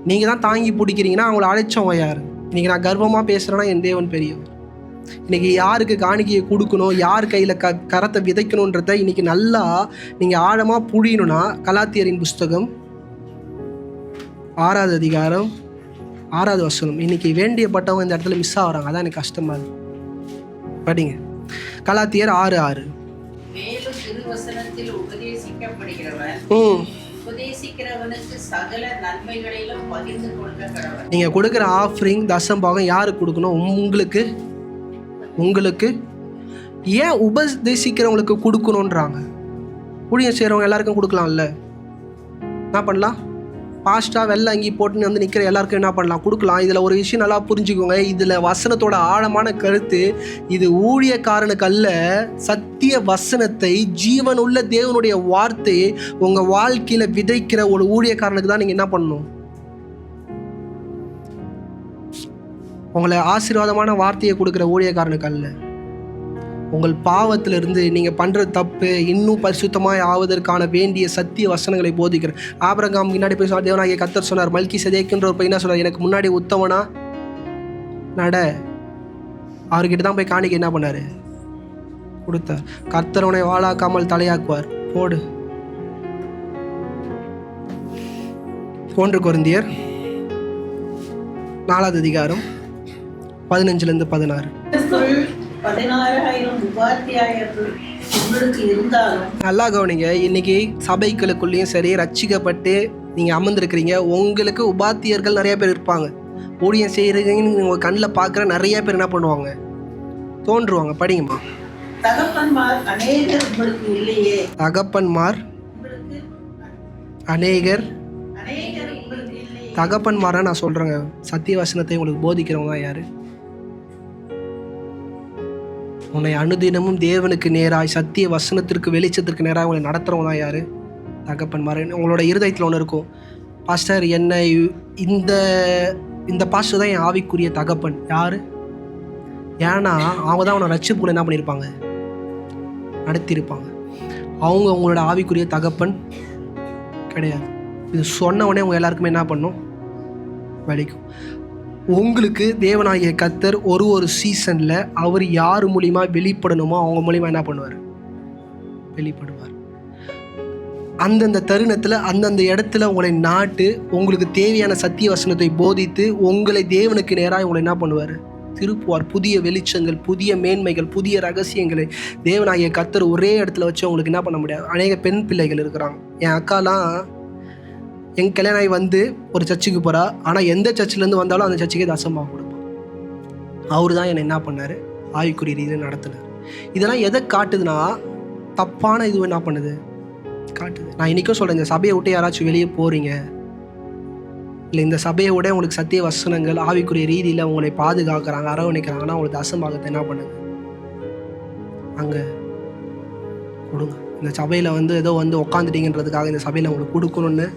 நீங்கள் தான் தாங்கி பிடிக்கிறீங்கன்னா அவங்கள அழைச்சவங்க யார்? இன்றைக்கி நான் கர்வமாக பேசுகிறேன்னா என் தேவன் பெரியவர். இன்றைக்கி யாருக்கு காணிக்கையை கொடுக்கணும், யார் கையில் கரத்தை விதைக்கணுன்றத இன்றைக்கி நல்லா நீங்கள் ஆழமாக புரியணும்னா கலாத்தியரின் புஸ்தகம் 6வது அதிகாரம் 6வது வசனம். இன்றைக்கி வேண்டியப்பட்டவங்க இந்த இடத்துல மிஸ் ஆகிறாங்க. அதான் எனக்கு கஷ்டமாக இருக்குது. படிங்க கலாத்தியர் 6:6. மேலும் திருவசனத்தில் உபதேசிக்கப்படுகிறவன் உபதேசிக்கிறவனுக்கு சகல நன்மைகளிலும் பகிர்ந்து கொள்ள கடவன். நீங்கள் கொடுக்குற ஆஃபரிங் தசம்பாகம் யாருக்கு கொடுக்கணும்? உங்களுக்கு. ஏன் உபதேசிக்கிறவங்களுக்கு கொடுக்கணுன்றாங்க? ஊழியம் செய்கிறவங்க எல்லாருக்கும் கொடுக்கலாம்ல. என்ன பண்ணலாம்? பாஸ்டா வெள்ளை அங்கி போட்டுன்னு வந்து நிற்கிற எல்லாருக்கும் என்ன பண்ணலாம்? கொடுக்கலாம். இதில் ஒரு விஷயம் நல்லா புரிஞ்சுக்கோங்க. இதில் வசனத்தோட ஆழமான கருத்து, இது ஊழியக்காரனுக்கு அல்ல. சத்திய வசனத்தை, ஜீவனுள்ள தேவனுடைய வார்த்தையை உங்கள் வாழ்க்கையில் விதைக்கிற ஒரு ஊழியக்காரனுக்கு தான் நீங்கள் என்ன பண்ணணும்? உங்களை ஆசீர்வாதமான வார்த்தையை கொடுக்குற ஊழியக்காரனுக்கு அல்ல. உங்கள் பாவத்திலிருந்து நீங்கள் பண்ணுற தப்பு இன்னும் பரிசுத்தமாக ஆவதற்கான வேண்டிய சத்திய வசனங்களை போதிக்கிற ஆபிரகாம் முன்னாடி போய் தேவனாகிய கர்த்தர் சொன்னார், மெல்கிசேதேக்குன்ற ஒரு பையனா சொன்னார், எனக்கு முன்னாடி உத்தமனா நட. அவர்கிட்ட தான் போய் காணிக்கை என்ன பண்ணார்? கொடுத்தார். கர்த்தரவனை வாழாக்காமல் தலையாக்குவார். போடு. 1 கொரிந்தியர் 4வது அதிகாரம் 15-16. 16,000 உபாத்தியாயர்கள் உங்களுக்கு இருந்தாலும் நல்லா கவனிங்க. இன்னைக்கு சபைகளுக்குள்ளேயும் சரி, ரட்சிக்கப்பட்டு நீங்கள் அமர்ந்திருக்கிறீங்க, உங்களுக்கு உபாத்தியர்கள் நிறைய பேர் இருப்பாங்க. ஊழியம் செய்கிறீங்கன்னு உங்கள் கண்ணில் பார்க்குற நிறைய பேர் என்ன பண்ணுவாங்க? தோன்றுவாங்க. படிங்கம்மா. தகப்பன்மார் அநேகர் உங்களுக்கு இல்லையே. தகப்பன்மார் அநேகர். தகப்பன்மாரை நான் சொல்கிறேங்க, சத்திய வசனத்தை உங்களுக்கு போதிக்கிறவங்க தான் யார்? உன்னை அனுதினமும் தேவனுக்கு நேராய் சத்திய வசனத்திற்கு வெளிச்சத்திற்கு நேராக உங்களை நடத்துகிறவங்க தான் யார்? தகப்பன்மார். உங்களோட இருதயத்தில் ஒன்று இருக்கும், பாஸ்டர் என்னை இந்த பாஸ்டர் தான் என் ஆவிக்குரிய தகப்பன். யார்? ஏன்னா அவங்க தான் அவனை ரட்சிப்புக்குள்ள என்ன பண்ணியிருப்பாங்க? நடத்தியிருப்பாங்க. அவங்க உங்களோட ஆவிக்குரிய தகப்பன் கிடையாது. இது சொன்ன உடனே உங்கள் எல்லாருக்குமே என்ன பண்ணும்? வலிக்கும். உங்களுக்கு தேவனாகிய கர்த்தர் ஒரு சீசனில் அவர் யார் மூலிமா வெளிப்படணுமோ அவங்க மூலிமா என்ன பண்ணுவார்? வெளிப்படுவார். அந்தந்த தருணத்தில் அந்தந்த இடத்துல உங்களை நாட்டு உங்களுக்கு தேவையான சத்திய வசனத்தை போதித்து உங்களை தேவனுக்கு நேராக உங்களை என்ன பண்ணுவார்? திருப்புவார். புதிய வெளிச்சங்கள், புதிய மேன்மைகள், புதிய ரகசியங்களை தேவனாகிய கர்த்தர் ஒரே இடத்துல வச்சு அவங்களுக்கு என்ன பண்ண முடியாது. அநேக பெண் பிள்ளைகள் இருக்கிறாங்க. என் அக்காலாம் என் கல்யாணம் ஆகி வந்து ஒரு சர்ச்சுக்கு போகிறா. ஆனால் எந்த சர்ச்சிலேருந்து வந்தாலும் அந்த சர்ச்சுக்கே தசமாக கொடுப்பான். அவரு தான் என்னை என்ன பண்ணார்? ஆவிக்குரிய ரீதியில் நடத்தினார். இதெல்லாம் எதை காட்டுதுன்னா, தப்பான இது என்ன பண்ணுது? காட்டுது. நான் இன்றைக்கும் சொல்கிறேன், இந்த சபையை விட்டு யாராச்சும் வெளியே போகிறீங்க, இல்லை இந்த சபையை விட உங்களுக்கு சத்திய வசனங்கள் ஆவிக்குரிய ரீதியில் உங்களை பாதுகாக்கிறாங்க, அரவணைக்கிறாங்கன்னா உங்களுக்கு தசம்பாகத்தை என்ன பண்ணுது? அங்கே கொடுங்க. இந்த சபையில் ஏதோ உட்காந்துட்டீங்கன்றதுக்காக இந்த சபையில் உங்களுக்கு கொடுக்கணுன்னு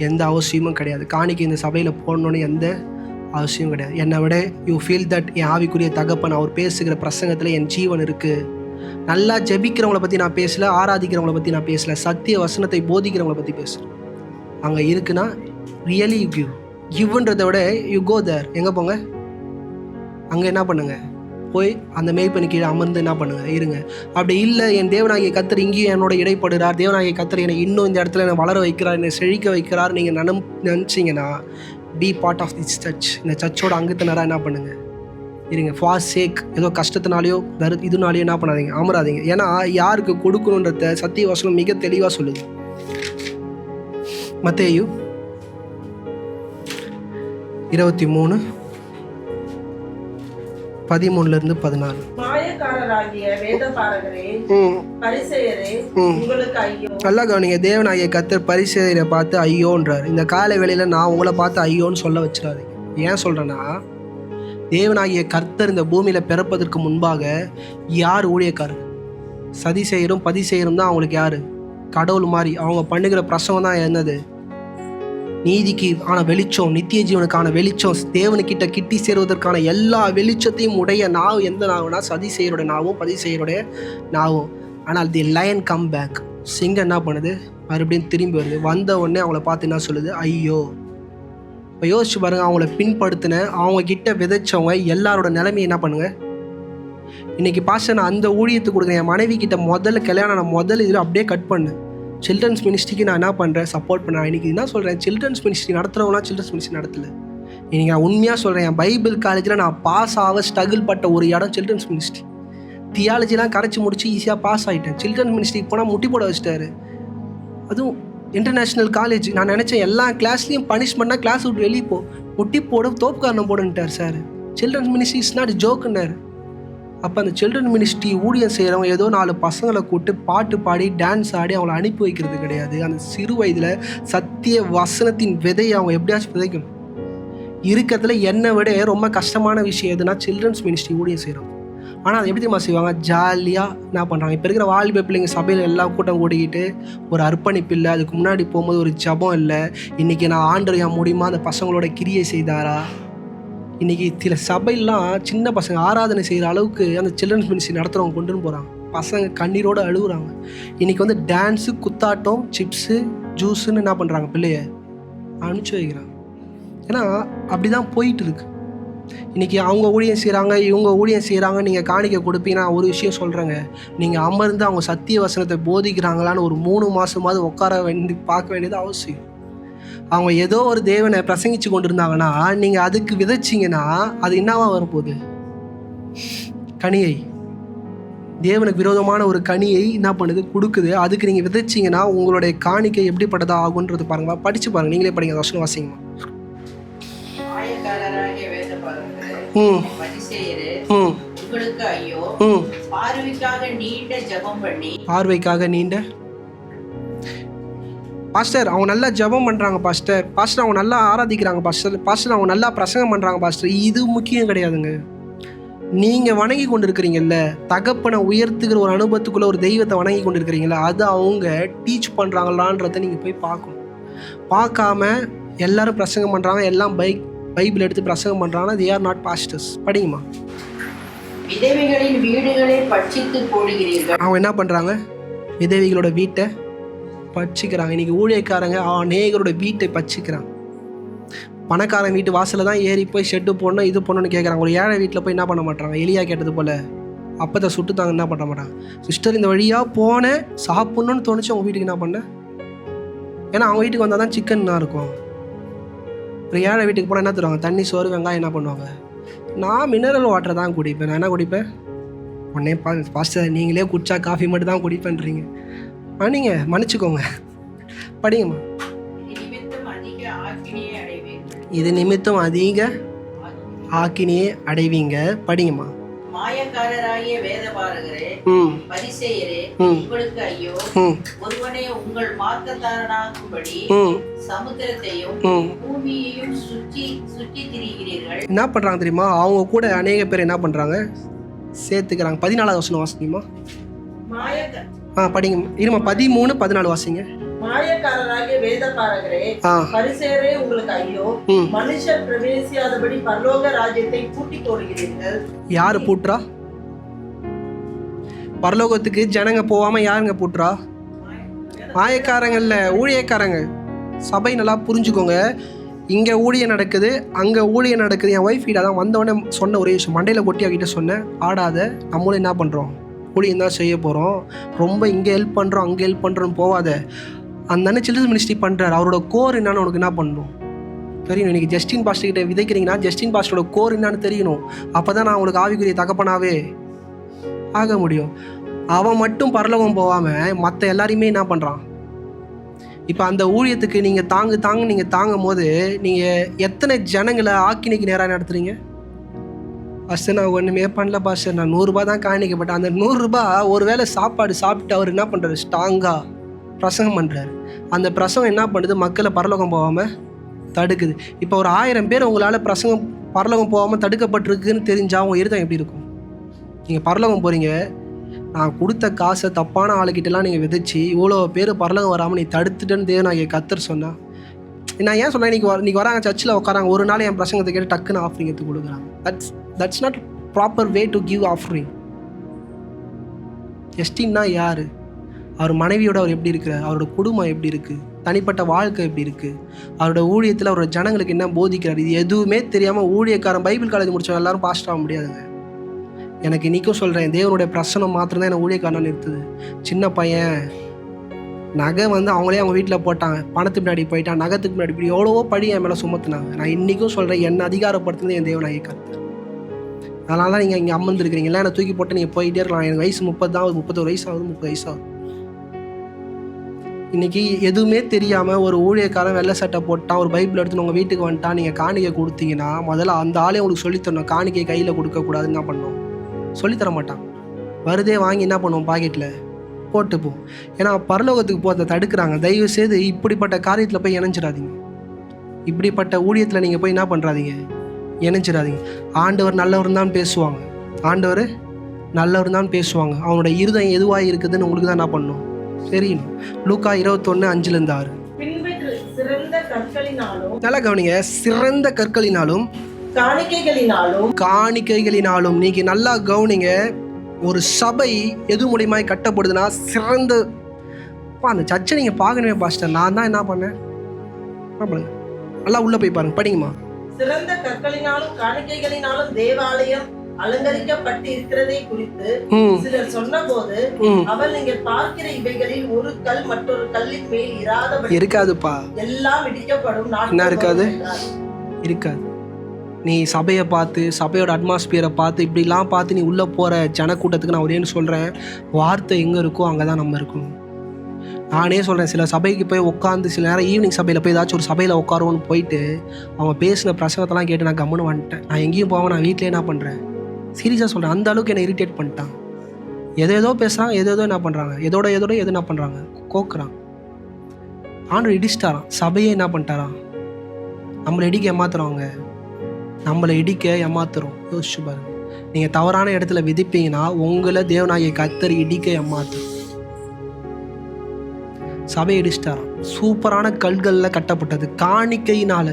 எந்த அவசியமும் கிடையாது. காணிக்கை இந்த சபையில் போடணுன்னு எந்த அவசியம் கிடையாது. என்னை விட யூ ஃபீல் தட் என் ஆவிக்குரிய தகப்பன் அவர் பேசுகிற பிரசங்கத்தில் என் ஜீவன் இருக்குது. நல்லா ஜெபிக்கிறவங்கள பற்றி நான் பேசலை, ஆராதிக்கிறவங்கள பற்றி நான் பேசலை, சத்திய வசனத்தை போதிக்கிறவங்கள பற்றி பேசுகிறேன். அங்கே இருக்குன்னா ரியலி யூ கிவ்ன்றதை விட யூ கோ தேர். எங்கே போங்க? அங்கே என்ன பண்ணுங்க? போய் அந்த மேய்ப்பனு கீழே அமர்ந்து என்ன பண்ணுங்கள், இருங்க. அப்படி இல்லை, என் தேவனாகிய கர்த்தர் இங்கேயும் என்னோட இடைப்படுறார், தேவனாகிய கர்த்தர் என்னை இன்னும் இந்த இடத்துல என்னை வளர வைக்கிறார், என்னை செழிக்க வைக்கிறார், நீங்கள் நினச்சிங்கன்னா be part of this church. இந்த சர்ச்சோட அங்கத்தினராக என்ன பண்ணுங்கள், இருங்க. ஃபார் சேக் ஏதோ கஷ்டத்தினாலேயோ இதுனாலேயோ என்ன பண்ணாதீங்க, அமராதீங்க. ஏன்னா யாருக்கு கொடுக்கணுன்றத சத்திய வசனம் மிக தெளிவாக சொல்லுது. மத்தேயு 23:13-14. மாயக்காரராகிய வேதபாரகரே, பரிசேயரே, உங்களுக்கு ஐயோ. நல்லா கவனிங்க, தேவனாகிய கர்த்தர் பரிசேயரை பார்த்து ஐயோன்றார். இந்த காலை வேளையில் நான் உங்களை பார்த்து ஐயோன்னு சொல்ல வச்சிடாதீங்க. ஏன் சொல்கிறேன்னா, தேவனாகிய கர்த்தர் இந்த பூமியில் பிறப்பதற்கு முன்பாக யார் ஊழியக்காரர்? சதிசெயரும் பதிசெயரும் தான் அவங்களுக்கு யார்? கடவுள் மாதிரி. அவங்க பண்ணுகிற பிரசவம் தான் என்னது? நீதிக்கு ஆன வெளிச்சம், நித்திய ஜீவனுக்கான வெளிச்சம், தேவனுக்கிட்ட கிட்டி சேருவதற்கான எல்லா வெளிச்சத்தையும் உடைய நாவு எந்த நாவுனா சதிசெயரோட நாவும் பதிசெயருடைய நாவும். ஆனால் தி லயன் கம் பேக், சிங்கம் என்ன பண்ணுது, மறுபடியும் திரும்பி வருது. வந்த உடனே அவங்கள பார்த்து என்ன சொல்லுது, ஐயோ. இப்போ யோசிச்சு பாருங்க, அவங்கள பின்படுத்தின அவங்க கிட்ட விதைச்சவங்க எல்லாரோட நிலைமையை என்ன பண்ணுங்க. இன்னைக்கு பாஸ்டர் நான் அந்த ஊழியத்துக்கு கொடுக்குறேன், என் மனைவி கிட்ட முதல்ல கல்யாணம் நான் முதல்ல இதில் அப்படியே கட் பண்ணு. சில்ட்ரன்ஸ் மினிஸ்ட்ரிக்கு நான் என்ன பண்ணுறேன், சப்போர்ட் பண்ணேன். இன்றைக்கி என்ன சொல்கிறேன், சில்ட்ரன்ஸ் மினிஸ்ட்ரி நடத்துகிறவங்களாம் சில்ட்ரன்ஸ் மினிஸ்ட்ரி நடத்தலை. இன்றைக்கி நான் உண்மையாக சொல்கிறேன், என் பைபிள் காலேஜில் நான் பாஸ் ஆக ஸ்ட்ரகிள் பட்ட ஒரு இடம் சில்ட்ரன்ஸ் மினிஸ்ட்ரி. தியாலஜிலாம் கரைச்சி முடிச்சு ஈஸியாக பாஸ் ஆகிட்டேன். சில்ட்ரன்ஸ் மினிஸ்ட்ரிக்கு போனால் முட்டி போட வச்சுட்டாரு. அதுவும் இன்டர்நேஷ்னல் காலேஜ். நான் நினச்சேன் எல்லா கிளாஸ்லேயும் பனிஷ்மெண்ட்டாக கிளாஸ் விட்டு வெளியே போ, முட்டி போட, தோப்பு காரணம் போடுன்ட்டார் sir. Children's ministry is not ஜோக்குன்னாரு. அப்போ அந்த சில்ட்ரன் மினிஸ்ட்ரி ஊழியம் செய்கிறவங்க ஏதோ 4 பசங்களை கூப்பிட்டு பாட்டு பாடி டான்ஸ் ஆடி அவங்கள அனுப்பி வைக்கிறது கிடையாது. அந்த சிறு வயதில் சத்திய வசனத்தின் விதையை அவங்க எப்படியாச்சும் விதைக்கணும். இருக்கிறதுல என்னை விட ரொம்ப கஷ்டமான விஷயம் எதுனா சில்ட்ரன்ஸ் மினிஸ்ட்ரி ஊழியம் செய்கிறோம். ஆனால் அது எப்படி தெரியுமா செய்வாங்க, ஜாலியாக என்ன பண்ணுறாங்க. இப்போ இருக்கிற வாலிப பிள்ளைங்க சபையில் எல்லாம் கூட்டம் கூட்டிக்கிட்டு ஒரு அர்ப்பணிப்பு இல்லை, அதுக்கு முன்னாடி போகும்போது ஒரு ஜபம் இல்லை. இன்றைக்கி நான் ஆண்டவர் என் மூலியமாக அந்த பசங்களோட கிரியை செய்தாரா. இன்றைக்கி சில சபையெல்லாம் சின்ன பசங்க ஆராதனை செய்கிற அளவுக்கு அந்த சில்ட்ரன்ஸ் மினிஸ்ட்ரி நடத்துகிறவங்க கொண்டுன்னு போகிறாங்க. பசங்க கண்ணீரோடு அழுகுறாங்க. இன்றைக்கி வந்து டான்ஸு, குத்தாட்டம், சிப்ஸு, ஜூஸுன்னு என்ன பண்ணுறாங்க, பிள்ளைய அனுப்பிச்சி வைக்கிறாங்க. ஏன்னா அப்படி தான் போயிட்டு இருக்கு. இன்றைக்கி அவங்க ஊழியம் செய்கிறாங்க, இவங்க ஊழியம் செய்கிறாங்க, நீங்கள் காணிக்க கொடுப்பீங்கன்னா ஒரு விஷயம் சொல்கிறேங்க, நீங்கள் அமர்ந்து அவங்க சத்திய வசனத்தை போதிக்கிறாங்களான்னு ஒரு 3 மாதமாவது உட்கார பார்க்க வேண்டியது அவசியம். அவங்க ஏதோ ஒரு தேவனை பிரசங்கிச்சு கொண்டு இருந்தாங்கன்னா நீங்கள் அதுக்கு விதைச்சிங்கன்னா அது என்னவா வரப்போகுது, கனியை. தேவனுக்கு விரோதமான ஒரு கனியை என்ன பண்ணுது, கொடுக்குது. அதுக்கு நீங்கள் விதைச்சிங்கன்னா உங்களுடைய காணிக்கை எப்படிப்பட்டதா ஆகுன்றது பாருங்களா, படித்து பாருங்கள், நீங்களே படிங்க. வசனம் வாசிங்கம்மா. பார்வைக்காக நீண்ட பாஸ்டர் அவங்க நல்லா ஜெபம் பண்ணுறாங்க பாஸ்டர், பாஸ்டர் அவங்க நல்லா ஆராதிக்கிறாங்க பாஸ்டர் அவங்க நல்லா பிரசங்கம் பண்ணுறாங்க பாஸ்டர். இது முக்கியம் கிடையாதுங்க. நீங்கள் வணங்கி கொண்டு இருக்கிறீங்கல்ல, தகப்பனை உயர்த்துகிற ஒரு அனுபவத்துக்குள்ளே ஒரு தெய்வத்தை வணங்கி கொண்டு இருக்கிறீங்களா, அது அவங்க டீச் பண்ணுறாங்களான்றதை நீங்கள் போய் பார்க்கணும். பார்க்காம எல்லாரும் பிரசங்கம் பண்ணுறாங்க, எல்லாம் பைபிள் எடுத்து பிரசங்கம் பண்ணுறாங்கன்னா they are not pastors. படிங்கம்மா. விதவைகளின் வீடுகளை பட்சித்து போடுகிறீர்கள். அவங்க என்ன பண்ணுறாங்க, விதவைகளோட வீட்டை பட்சிக்கிறாங்க. இன்றைக்கி ஊழியக்காரங்க அநேகரோட வீட்டை பட்சிக்கிறாங்க. பணக்காரன் வீட்டு வாசலில் தான் ஏறி போய் ஷெட்டு போடணும், இது போடணும்னு கேட்குறாங்க. ஒரு ஏழை வீட்டில் போய் என்ன பண்ண மாட்டாங்க, எலியா கேட்டது போல் அப்பத்தை சுட்டுத்தாங்க என்ன பண்ண மாட்டாங்க. சிஸ்டர் இந்த வழியாக போனேன், சாப்பிட்ணுன்னு தோணுச்சு, அவங்க வீட்டுக்கு என்ன பண்ணேன், ஏன்னா அவங்க வீட்டுக்கு வந்தால் தான் சிக்கன்னா இருக்கும். ஒரு ஏழை வீட்டுக்கு போனால் என்ன தருவாங்க, தண்ணி, சோறு, வெங்காயம். என்ன பண்ணுவாங்க, நான் மினரல் வாட்டர் தான் குடிப்பேன். நான் என்ன குடிப்பேன், உடனே பாஸ்டர் நீங்களே குடிச்சா காஃபி மட்டும் தான் குடிப்பேன்றீங்க. நீங்கள் மன்னிச்சுக்கோங்க. படிங்கம்மா. இது நிமித்தம் அதிக ஆக்கினியே அடைவீங்க. படிங்கம்மா. மாயக்காரராகிய வேதபாரகரே, பரிசேயரே, உங்களுக்கு ஐயோ. ஒருவனே உங்கள் மார்க்கத்தாரனாகும்படி சமுத்திரத்தையும் பூமியையும் சுற்றி திரிகிறீர்கள். என்ன பண்றாங்க தெரியுமா, அவங்க கூட அநேக பேர் என்ன பண்றாங்க, சேர்த்துக்கிறாங்க. 14வது வசனம் வாசிங்கம்மா. படிங்க. இருமா, 13, 14 வாசிங்க. மாயக்காரராகிய வேதபாரகரே, பரிசேயரே, உங்களுக்கு ஐயோ. மனுஷர் பிரவேசியாதபடி பரலோக ராஜ்யத்தை பூட்டி போடுகிறீர்கள். யாரு பூட்டுறா? பரலோகத்துக்கு ஜனங்க போகாம யாருங்க பூட்டுறா? மாயக்காரங்கள்ல ஊழியக்காரங்க. சபை நல்லா புரிஞ்சுக்கோங்க. இங்கே ஊழியம் நடக்குது, அங்கே ஊழியம் நடக்குது. என் ஒய்ஃப் கிட்ட தான் வந்தவொடனே சொன்ன ஒரே விஷயம், மண்டையில் கொட்டி அவகிட்ட சொன்னேன், ஆடாத, நம்மளும் என்ன பண்ணுறோம், ஊழியம் தான் செய்ய போகிறோம், ரொம்ப இங்கே ஹெல்ப் பண்ணுறோம் அங்கே ஹெல்ப் பண்ணுறோன்னு போகாத. அந்த அண்ணன் சில்ட்ரன்ஸ் மினிஸ்ட்ரி பண்ணுறாரு, அவரோட கோர் என்னன்னு உனக்கு என்ன பண்ணணும் தெரியணும். இன்றைக்கி ஜஸ்டின் பாஸ்டர் கிட்ட விதைக்கிறீங்கன்னா ஜஸ்டின் பாஸ்டரோட கோர் என்னன்னு தெரியணும். அப்போ தான் நான் உங்களுக்கு ஆவிக்குரிய தகப்பனாவே ஆக முடியும். அவன் மட்டும் பரலோகம் போகாமல் மற்ற எல்லாரையுமே என்ன பண்ணுறான். இப்போ அந்த ஊழியத்துக்கு நீங்கள் நீங்கள் தாங்கும் போது நீங்கள் எத்தனை ஜனங்களை ஆக்கினிக்கு நேராக நடத்துகிறீங்க? பாஸ்டர் நான் ஒன்றுமே பண்ணல பாஸ்டர், நான் 100 ரூபா தான் காணிக்கப்பட்டேன். அந்த 100 ரூபா ஒரு வேளை சாப்பாடு சாப்பிட்டு அவர் என்ன பண்ணுறாரு, ஸ்ட்ராங்காக பிரசங்கம் பண்ணுறாரு. அந்த பிரசங்கம் என்ன பண்ணுது, மக்களை பரலோகம் போகாமல் தடுக்குது. இப்போ ஒரு 1000 பேர் உங்களால் பரலோகம் போகாமல் தடுக்கப்பட்டிருக்குன்னு தெரிஞ்சால் அவங்க இருதம் எப்படி இருக்கும்? நீங்கள் பரலோகம் போகிறீங்க, நான் கொடுத்த காசை தப்பான ஆளுக்கிட்டலாம் நீங்கள் விதைச்சி இவ்வளோ பேர் பரலோகம் வராமல் நீ தடுத்துட்டேன்னு தேவன் கர்த்தர் சொன்னா. நான் ஏன் சொல்கிறேன், இன்றைக்கி வராங்க சர்ச்சில் உட்காராங்க, ஒரு நாள் என் பிரசங்கத்தை கேட்டு டக்குன்னு ஆஃபரிங் எடுத்து கொடுக்குறாங்க. That's not proper way to give offering. ஜஸ்டின்னா யார், அவர் மனைவியோட அவர் எப்படி இருக்கிறார், அவரோட குடும்பம் எப்படி இருக்குது, தனிப்பட்ட வாழ்க்கை எப்படி இருக்குது, அவரோட ஊழியத்தில் அவரோட ஜனங்களுக்கு என்ன போதிக்கிறார், இது எதுவுமே தெரியாமல் ஊழியக்காரன் பைபிள் காலேஜ் முடிச்சவங்க எல்லாரும் பாஸ்ட் ஆக முடியாதுங்க. எனக்கு இன்றைக்கும் சொல்கிறேன், தேவனுடைய பிரசனம் மாத்திரம்தான் என்னை ஊழியக்காரனாக நிறுத்துது. சின்ன பையன் நகை அவங்களே அவங்க வீட்டில் போட்டாங்க, பணத்துக்கு முன்னாடி போயிட்டான், நகத்துக்கு முன்னாடி இப்படி எவ்வளவோ படி என் மேலே சுமத்துனாங்க. நான் இன்றைக்கும் சொல்கிறேன், என்னை அதிகாரப்படுத்துனது என் தேவனாகிய கர்த்தர். அதனால தான் நீங்கள் இங்கே அமர்ந்துருக்கிறீங்க. இல்லை என்னை தூக்கி போட்டு நீங்கள் போயிட்டே இருக்கலாம். எனக்கு வயசு 30 தான், 31 வயசு ஆகுது, 30 வயசு ஆகுது. இன்றைக்கி எதுவுமே தெரியாமல் ஒரு ஊழியக்காரன் வெள்ளை சட்டை போட்டான், ஒரு பைபிள் எடுத்துன்னு உங்கள் வீட்டுக்கு வந்துட்டான், நீங்கள் காணிக்கை கொடுத்தீங்கன்னா முதல்ல அந்த ஆளே உங்களுக்கு சொல்லித்தரணும், காணிக்கை கையில் கொடுக்கக்கூடாதுன்னு என்ன பண்ணணும், சொல்லித்தர மாட்டான். வருதே வாங்கி என்ன பண்ணுவோம், பாக்கெட்டில் போட்டுப்போம். ஏன்னா பரலோகத்துக்கு போகிறத தடுக்கிறாங்க. தயவு செய்து இப்படிப்பட்ட காரியத்தில் போய் இணைஞ்சிடாதீங்க. இப்படிப்பட்ட ஊழியத்தில் நீங்கள் போய் என்ன பண்ணுறாதீங்க, இணைஞ்சிடாதீங்க. ஆண்டவர் நல்லவர் தான் பேசுவாங்க, ஆண்டவர் நல்லவர் தான் பேசுவாங்க. அவனோட இருதயம் எதுவாக இருக்குதுன்னு உங்களுக்கு தான் என்ன பண்ணணும் தெரியணும். லூக்கா 21:5-6. நல்லா கவனிங்க, சிறந்த கற்களினாலும் காணிக்கைகளினாலும். நீங்க நல்லா கவனிங்க, ஒரு சபை எது மூலியமாய் கட்டப்படுதுன்னா சிறந்த. அந்த சர்ச்சை நீங்க பார்க்கணுமே பாஸ்டர், நான் தான் என்ன பண்ணேன், நல்லா உள்ள போய் பாருங்க, படிங்கம்மா. சிறந்த கற்களினாலும் காணிக்கைகளினாலும் தேவாலயம் அலங்கரிக்கப்பட்டு இருக்கிறதை குறித்து சிலர் சொன்னபோது, அவள் நீங்கள் பார்க்கிற இவைகளில் ஒரு கல் மற்றொரு கல்லின் மேல் இராதபடி இருக்காதுப்பா, எல்லாம் இடிக்கப்படும். என்ன இருக்காது, இருக்காது. நீ சபையை பார்த்து, சபையோட அட்மாஸ்பியரை பார்த்து, இப்படிலாம் பார்த்து நீ உள்ளே போகிற ஜனக்கூட்டத்துக்கு நான் ஒரேன்னு சொல்கிறேன், வார்த்தை எங்கே இருக்கோ அங்கே தான் நம்ம இருக்கணும். நானே சொல்கிறேன், சில சபைக்கு போய் உட்காந்து சில நேரம் ஈவினிங் சபையில் போய் ஏதாச்சும் ஒரு சபையில் உட்காருவோன்னு போயிட்டு அவங்க பேசின பிரசங்கத்தெல்லாம் கேட்டு நான் கம்முன்னு வந்துட்டேன். நான் எங்கேயும் போவேன், நான் வீட்டிலே என்ன பண்ணுறேன், சீரியஸாக சொல்கிறேன். அந்த அளவுக்கு என்னை இரிட்டேட் பண்ணிட்டான். எதோ பேசுகிறாங்க, எதோ என்ன பண்ணுறாங்க, எதோட எது என்ன பண்ணுறாங்க, கோக்குறான். ஆண்டவர் இடிச்சிட்டாராம், சபையே என்ன பண்ணிட்டாராம், நம்மளை இடிக்க ஏமாத்துறவங்க, நம்மளை இடிக்க ஏமாத்துறோம். யோசிச்சு பாருங்க, நீங்கள் தவறான இடத்துல விதிப்பீங்கன்னா உங்களை தேவனாகிய கர்த்தர் இடிக்க ஏமாத்துறோம். சபை இடிச்சிட்டாராம். சூப்பரான கல்களில் கட்டப்பட்டது, காணிக்கையினால.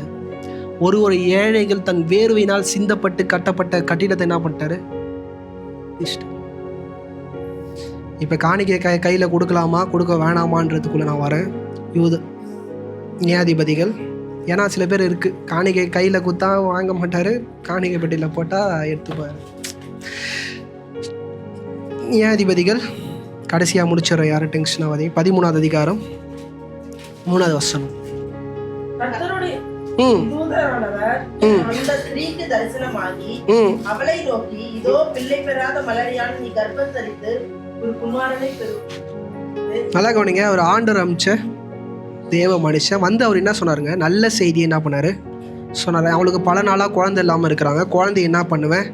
ஒரு ஏழைகள் தன் வேர்வையினால் சிந்தப்பட்டு கட்டப்பட்ட கட்டிடத்தை என்ன பண்ணிட்டாரு, இப்போ காணிக்கை கையில் கொடுக்கலாமா கொடுக்க வேணாமான்றதுக்குள்ளே நான் வரேன். நியாயாதிபதிகள். ஏன்னா சில பேர் இருக்குது, காணிக்கை கையில் குத்தா வாங்க மாட்டார், காணிக்கை பெட்டியில் போட்டால் எடுத்துப்பார். நியாயாதிபதிகள் கடைசியாக முடிச்சிடறோம், யாரும் டென்ஷன் ஆகாதீங்க. 13வது அதிகாரம் 3வது வசனம். அந்த ஸ்திரீக்கு தரிசனமாகி அவளை நோக்கி, இதோ பிள்ளை பெறாத மலடியான நீ கர்ப்பம் தரித்து ஒரு குமாரனை பெறுவாய். நல்லா கவனிங்க, அவர் ஆண்டவர் அமிச்ச தேவ மனுஷன் வந்து அவர் என்ன சொன்னாருங்க, நல்ல செய்தியை என்ன பண்ணாரு சொன்னார். அவங்களுக்கு பல நாளாக குழந்தை இல்லாமல் இருக்கிறாங்க, குழந்தைய என்ன பண்ணுவேன்,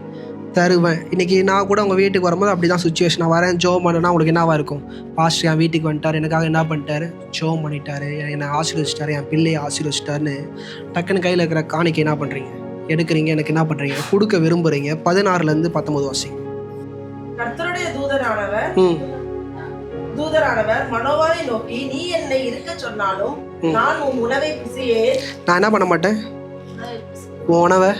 தருவேன். இன்றைக்கி நான் கூட உங்கள் வீட்டுக்கு வரும்போது அப்படி தான் சுச்சுவேஷன். வரேன் ஜோம் பண்ணேன்னா உங்களுக்கு என்னவா இருக்கும், பாஸ்டர் என் வீட்டுக்கு வந்துட்டார், எனக்காக என்ன பண்ணிட்டாரு, ஜோம் பண்ணிட்டாரு, என்னை ஆசீர்வதிச்சிட்டாரு, என் பிள்ளையை ஆசீர்வதிச்சிட்டாருன்னு டக்குன்னு கையில் இருக்கிற காணிக்கை என்ன பண்ணுறீங்க, எடுக்கிறீங்க, எனக்கு என்ன பண்ணுறீங்க, கொடுக்க விரும்புகிறீங்க. 16லேருந்து 19 வாசிங்க. கர்த்தருடைய தூதரானவர் மனோவாவை நோக்கி, நீ என்னை இருக்க சொன்னாலும் நான் உன் உணவை பிசையே. நான் என்ன பண்ண மாட்டேன், உன் உணவை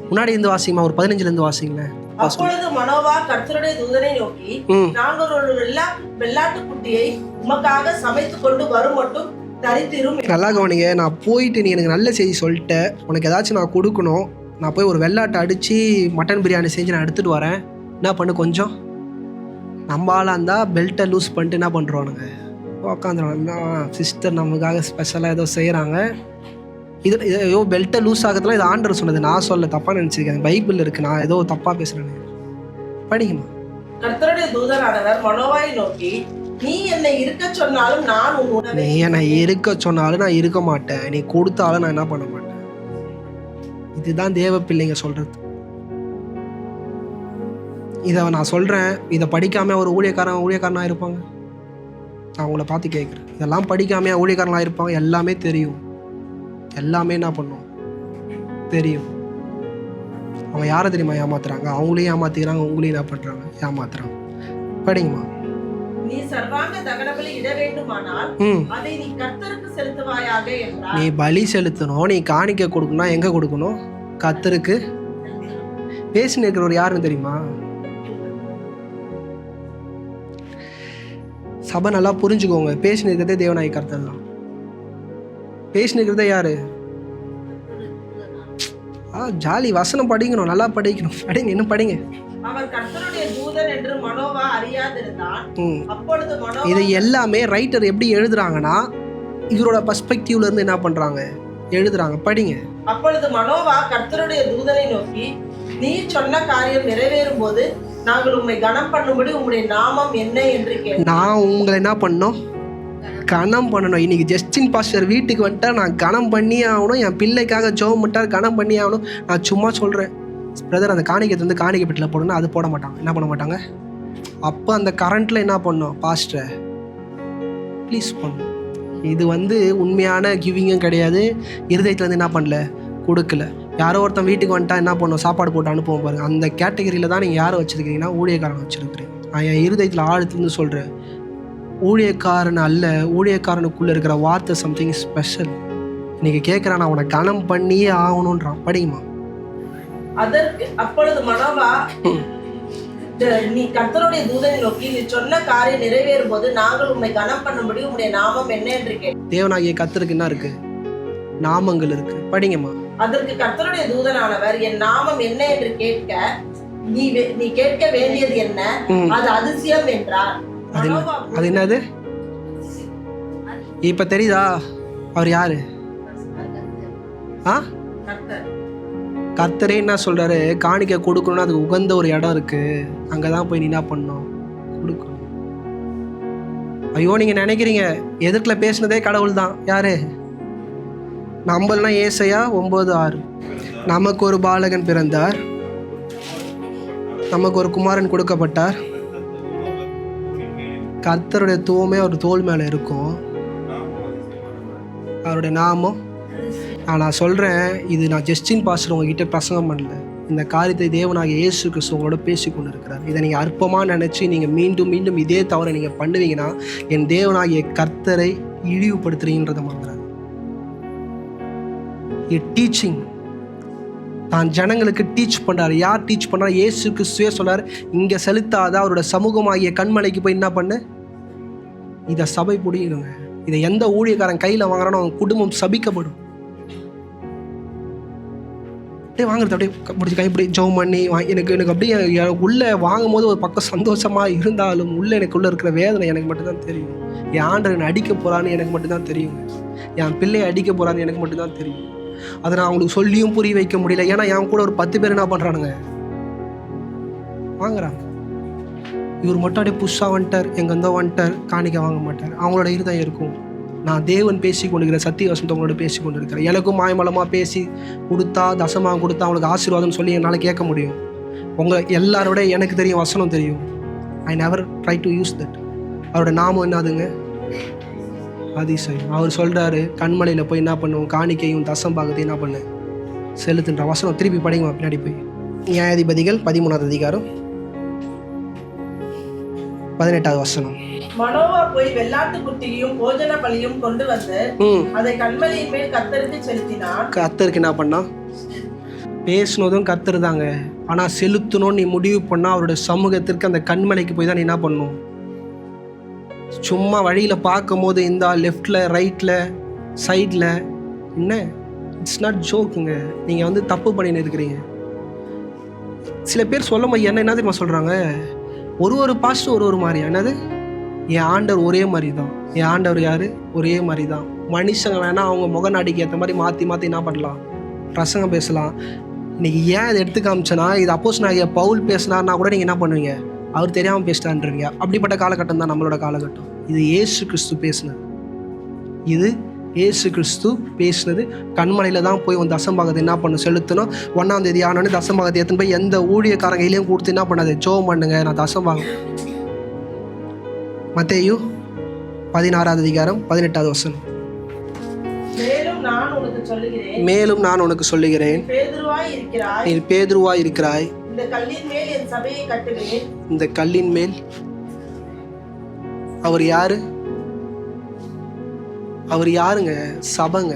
முன்னாடி இருந்து வாசிங்கம்மா, ஒரு 15லேருந்து வாசிங்களேன். அப்பொழுது மனோவா கர்த்தருடைய தூதனை நோக்கி, நாங்கள் ஒரு வெள்ளாட்டு குட்டியை உமக்காக சமைத்து கொண்டு வரும் மட்டும் தரித்திரும். நல்லா கவனிங்க, நான் போயிட்டு நீ எனக்கு நல்ல செய்தி சொல்லிட்ட, உனக்கு ஏதாச்சும் நான் கொடுக்கணும், நான் போய் ஒரு வெள்ளாட்டை அடித்து மட்டன் பிரியாணி செஞ்சு நான் எடுத்துகிட்டு வரேன், என்ன பண்ணு கொஞ்சம். நம்ம ஆளாக இருந்தால் பெல்ட்டை லூஸ் பண்ணிட்டு என்ன பண்ணுறோனுங்க, உக்காந்துருவாங்க. சிஸ்டர் நமக்காக ஸ்பெஷலாக ஏதோ செய்கிறாங்க, இது ஐயோ பெல்ட்டை லூஸ் ஆகிறதுலாம் இது ஆண்டவர் சொன்னது, நான் சொல்ல தப்பாக நினச்சிருக்கேன், பைபிள் இருக்குது, நான் ஏதோ தப்பாக பேசுகிறேன்னு. படிக்குமா. கர்த்தருடைய தூதனானவர் மனோவாயை நோக்கி, நீ என்னை இருக்க சொன்னாலும் நான் நீ என்னை இருக்க சொன்னாலும் நான் இருக்க மாட்டேன், நீ கொடுத்தாலும் நான் என்ன பண்ண மாட்டேன். இதுதான் தேவ பிள்ளைங்க சொல்றது. இதை நான் சொல்றேன், இதை படிக்காம ஒரு ஊழியக்காரனா இருப்பாங்க. நான் உங்களை பார்த்து கேட்குறேன், இதெல்லாம் படிக்காம ஊழியக்காரனா இருப்பாங்க. எல்லாமே தெரியும், எல்லாமே என்ன பண்ணும் தெரியும். அவங்க யாரை தெரியுமா ஏமாத்துறாங்க, அவங்களையும் ஏமாத்திக்கிறாங்க, உங்களையும் என்ன பண்றாங்க ஏமாத்துறாங்க. படிங்கம்மா. நீ சர்வாங்க தகனபலி இட வேண்டுமானால் அதை நீ கர்த்தருக்கு செலுத்துவாயாக என்றார். நீ பலி செலுத்தணும், நீ காணிக்கை கொடுக்கணும், எங்க கொடுக்கணும்? கர்த்தருக்கு. பேசின்னு இருக்கிறவர் யாருன்னு தெரியுமா? சபை நல்லா புரிஞ்சுக்கோங்க, பேசின்னு இருக்கிறதே தேவனாய் கர்த்தர் தான். பேசின்னு இருக்கிறதே யாரு? ஜாலி வசனம் படிக்கணும், நல்லா படிக்கணும், படிங்க, இன்னும் படிங்க. அவர் கர்த்தருடைய தூதன் என்று மனோவா அறியாதிருந்தான். அப்பொழுது மனோவா, இது எல்லாமே ரைட்டர் எப்படி எழுதுறாங்கன்னா இவரோட பர்ஸ்பெக்டிவ்ல இருந்து என்ன பண்றாங்க எழுதுறாங்க. படிங்க. அப்பொழுது மனோவா கர்த்தருடைய தூதனை நோக்கி, நீ சொன்ன காரியம் நிறைவேறும் போது நாங்கள் உம்மை கனம் பண்ணும்படி உம்முடைய நாமம் என்ன என்று கேட்டோம். நான் உங்களை என்ன பண்ணோம்? கனம் பண்ணணும். இன்னைக்கு ஜஸ்டின் பாஸ்டர் வீட்டுக்கு வந்துட்டா நான் கனம் பண்ணியே ஆகணும், என் பிள்ளைக்காக ஜெபம் பண்ணிட்டார் கனம் பண்ணியே ஆகணும். நான் சும்மா சொல்கிறேன் பிரதர், அந்த காணிக்கை வந்து காணிக்கை பெட்டில் போடணும், அது போட மாட்டாங்க, என்ன பண்ண மாட்டாங்க. அப்போ அந்த கரண்ட்டில் என்ன பண்ணோம்? பாஸ்டர் ப்ளீஸ் பண்ணும். இது வந்து உண்மையான கிவிங்கும் கிடையாது, இருதயத்துலேருந்து என்ன பண்ணல கொடுக்கல. யாரோ ஒருத்தன் வீட்டுக்கு வந்துட்டா என்ன பண்ணும்? சாப்பாடு போட்டு அனுப்புவோம் பாருங்க. அந்த கேட்டகரியில் தான் நீங்கள் யாரை வச்சுருக்கீங்கன்னா ஊழியக்காரன் வச்சுருக்கிறீங்க. நான் என் இருதயத்தில் ஆழத்துலேருந்து சொல்கிறேன், ஊழியக்காரன் அல்ல, ஊழியக்காரனுக்குள்ளே இருக்கிற வார்த்தை சம்திங் ஸ்பெஷல். இன்னைக்கு கேட்குறான், நான் உனக்கு கனம் பண்ணியே ஆகணுன்றான். படிக்குமா. அதற்கு அப்பொழுது மனோவா, நீ கர்த்தருடைய தூதனை நோக்கி, நீ சொன்ன காரியம் நிறைவேறும் போது நாங்கள் உம்மை கனம் பண்ணும்படி உம்முடைய நாமம் என்ன என்று கேட்டோம். தேவனாகிய கர்த்தருக்கு என்ன இருக்கு? நாமங்கள் இருக்கு. படிங்கம்மா. அதற்கு கர்த்தருடைய தூதனானவர், என் நாமம் என்ன என்று கேட்க நீ கேட்க வேண்டியது என்ன? அது அதிசயம் என்றார். அது என்னது? இப்ப தெரியுதா அவர் யாரு? கர்த்தரே என்ன சொல்றாரு? காணிக்கை கொடுக்கணும்னா அதுக்கு உகந்த ஒரு இடம் இருக்கு, அங்கதான் போய் நீ என்ன பண்ணணும்? கொடுக்கணும். ஐயோ, நீங்க நினைக்கிறீங்க எதிர்க்கல பேசினதே கடவுள் தான். யாரு? நம்மளா ஏசாயா 9:6, நமக்கு ஒரு பாலகன் பிறந்தார், நமக்கு ஒரு குமாரன் கொடுக்கப்பட்டார், கர்த்தருடைய தூவமே அவர் தோல் மேலே இருக்கும், அவருடைய நாமம். நான் சொல்கிறேன், இது நான் ஜஸ்டின் பாஸ்டர் உங்ககிட்ட பிரசங்கம் பண்ணல, இந்த காரியத்தை தேவனாகிய இயேசு கிறிஸ்து உங்களோட பேசி கொண்டு இருக்கிறார். இதை நீங்கள் அற்பமாக நினச்சி நீங்கள் மீண்டும் மீண்டும் இதே தவிர நீங்கள் பண்ணுவீங்கன்னா என் தேவனாகிய கர்த்தரை இழிவுபடுத்துறீங்கன்றதை மறந்துறாரு. டீச்சிங் தான் ஜனங்களுக்கு டீச் பண்ணுறாரு. யார் டீச் பண்ணுறாரு? இயேசு கிறிஸ்துவே சொல்றாரு, இங்கே செலுத்தாத அவரோட சமூகமாகிய கண்மலைக்கு போய் என்ன பண்ணு, இதை சபை புடிங்க. இதை எந்த ஊழியக்காரன் கையில் வாங்குறானோ அவன் குடும்பம் சபிக்கப்படும். அப்படியே வாங்குறது, அப்படியே பிடிச்சி கை இப்படி ஜெபம் பண்ணி எனக்கு அப்படியே உள்ளே வாங்கும் போது ஒரு பக்கம் சந்தோஷமாக இருந்தாலும் உள்ளே எனக்குள்ளே இருக்கிற வேதனை எனக்கு மட்டும்தான் தெரியும். என் ஆண்டவர் என்னை அடிக்க போகிறான்னு எனக்கு மட்டும்தான் தெரியும், என் பிள்ளையை அடிக்க போகிறான்னு எனக்கு மட்டும்தான் தெரியும். அதை நான் அவங்களுக்கு சொல்லியும் புரிய வைக்க முடியல. ஏன்னா என் கூட ஒரு 10 பேர் என்ன பண்ணுறானுங்க, வாங்குறாங்க. இவர் மட்டும் அப்படியே புஷ்ஷாக வந்துட்டார், எங்கேருந்தோ வந்துட்டார், காணிக்க வாங்க மாட்டார். அவங்களோட இருதயம் இருக்கும், நான் தேவன் பேசி கொண்டிருக்கிறேன், சத்திய வசனத்தை அவங்களோட பேசி கொண்டிருக்கிறேன். எனக்கும் மாயமலமாக பேசி கொடுத்தா, தசமாக கொடுத்தா அவங்களுக்கு ஆசீர்வாதம்னு சொல்லி என்னால் கேட்க முடியும். உங்கள் எல்லாரோட எனக்கு தெரியும், வசனம் தெரியும். I never try to use that. அவரோட நாமம் என்னதுங்க? அதிசயம். அவர் சொல்கிறாரு, கண்மலையில் போய் என்ன பண்ணுவோம்? காணிக்கையும் தசம் பாகத்தையும் என்ன பண்ணு, செலுத்துன்ற வசனம். திருப்பி படிங்க பின்னாடி போய். நியாயாதிபதிகள் 13ஆம் அதிகாரம் 18ஆவது வசனம். மனோவா போய் வெள்ளாட்டு குட்டியும் போஜன பலியும் கொண்டு வந்து அதை கண்மலையின் மேல் கர்த்தருக்கு செலுத்தினான். கர்த்தருக்கு என்ன பண்ணா? பேசுனதும் கர்த்தர் தாங்க, ஆனால் செலுத்தணும்னு நீ முடிவு பண்ணா அவருடைய சமூகத்திற்கு அந்த கண்மலைக்கு போய் தான் நீ என்ன பண்ணணும்? சும்மா வழியில் பார்க்கும் போது இந்த லெஃப்டில் ரைட்டில் சைடில் என்ன, இட்ஸ் நாட் ஜோக்குங்க. நீங்கள் வந்து தப்பு பண்ணின்னு இருக்கிறீங்க. சில பேர் சொல்லும் போது என்ன தெரியுமா சொல்கிறாங்க, ஒரு பாஸ்டர் ஒரு மாதிரியா? என்னது, என் ஆண்டவர் ஒரே மாதிரி தான். என் ஆண்டவர் யார்? ஒரே மாதிரி தான். மனுஷங்க வேணால் அவங்க முகநாடிக்கு ஏற்ற மாதிரி மாற்றி என்ன பண்ணலாம், பிரசங்கம் பேசலாம். இன்றைக்கி ஏன் இதை எடுத்து காமிச்சேன்னா, இது அப்போஸ்தலனாகிய பவுல் பேசினார்னா கூட நீங்கள் என்ன பண்ணுவீங்க, அவர் தெரியாமல் பேசிட்டான்றீங்க. அப்படிப்பட்ட காலகட்டம் தான் நம்மளோட காலகட்டம். இது இயேசு கிறிஸ்து பேசினது. இது இயேசு கிறிஸ்து பேசினது. கண்மலையில் தான் போய் தசம்பாகத்தை என்ன பண்ணணும், செலுத்தணும். 1ஆம் தேதி ஆனோன்னு தசம்பாகத்தை எடுத்துன்னு போய் எந்த ஊழியக்காரங்க கையிலையும் கொடுத்து என்ன பண்ணாது, ஜெபம் பண்ணுங்க, நான் தசம்பாகம். மத்தேயு 16ஆம் அதிகாரம் 18ஆவது வசனம். மேலும் நான் உனக்கு சொல்லுகிறேன், நீ பேதுருவாய் இருக்கிறாய், இந்த கல்லின் மேல் என் சபையை கட்டுவேன். இந்த கல்லின் மேல். அவர் யாரு? அவர் யாருங்க? சபைங்க.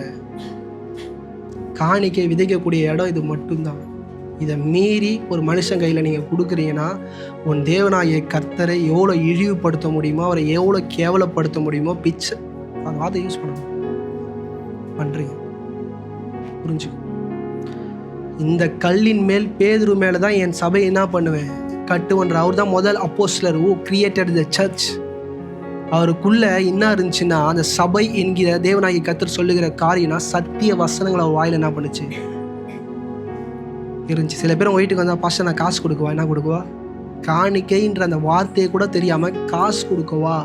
காணிக்கை விதைக்கக்கூடிய இடம் இது மட்டும்தான். இதை மீறி ஒரு மனுஷன் கையில் நீங்கள் கொடுக்குறீங்கன்னா, உன் தேவனாகிய கர்த்தரை எவ்வளோ இழிவுபடுத்த முடியுமோ, அவரை எவ்வளோ கேவலப்படுத்த முடியுமோ, பிச்சை அந்த வார்த்தை யூஸ் பண்ணுறீங்க. புரிஞ்சுக்கோ. இந்த கல்லின் மேல், பேதுரு மேலே தான் என் சபை என்ன பண்ணுவேன், கட்டுவன்ற. அவர் தான் முதல் அப்போஸ்தலர் who created the church. அவருக்குள்ள என்ன இருந்துச்சுன்னா, அந்த சபை என்கிற தேவனாகிய கர்த்தர் சொல்லுகிற காரியம்னா சத்திய வசனங்களை அவர் வாயில் என்ன பண்ணுச்சு இருந்துச்சு. சில பேர் உங்கள் வீட்டுக்கு வந்தால், பாஸ்டர் நான் காசு கொடுக்குவா. என்ன கொடுக்குவா? காணிக்கைன்ற அந்த வார்த்தையை கூட தெரியாமல் காசு கொடுக்கவா?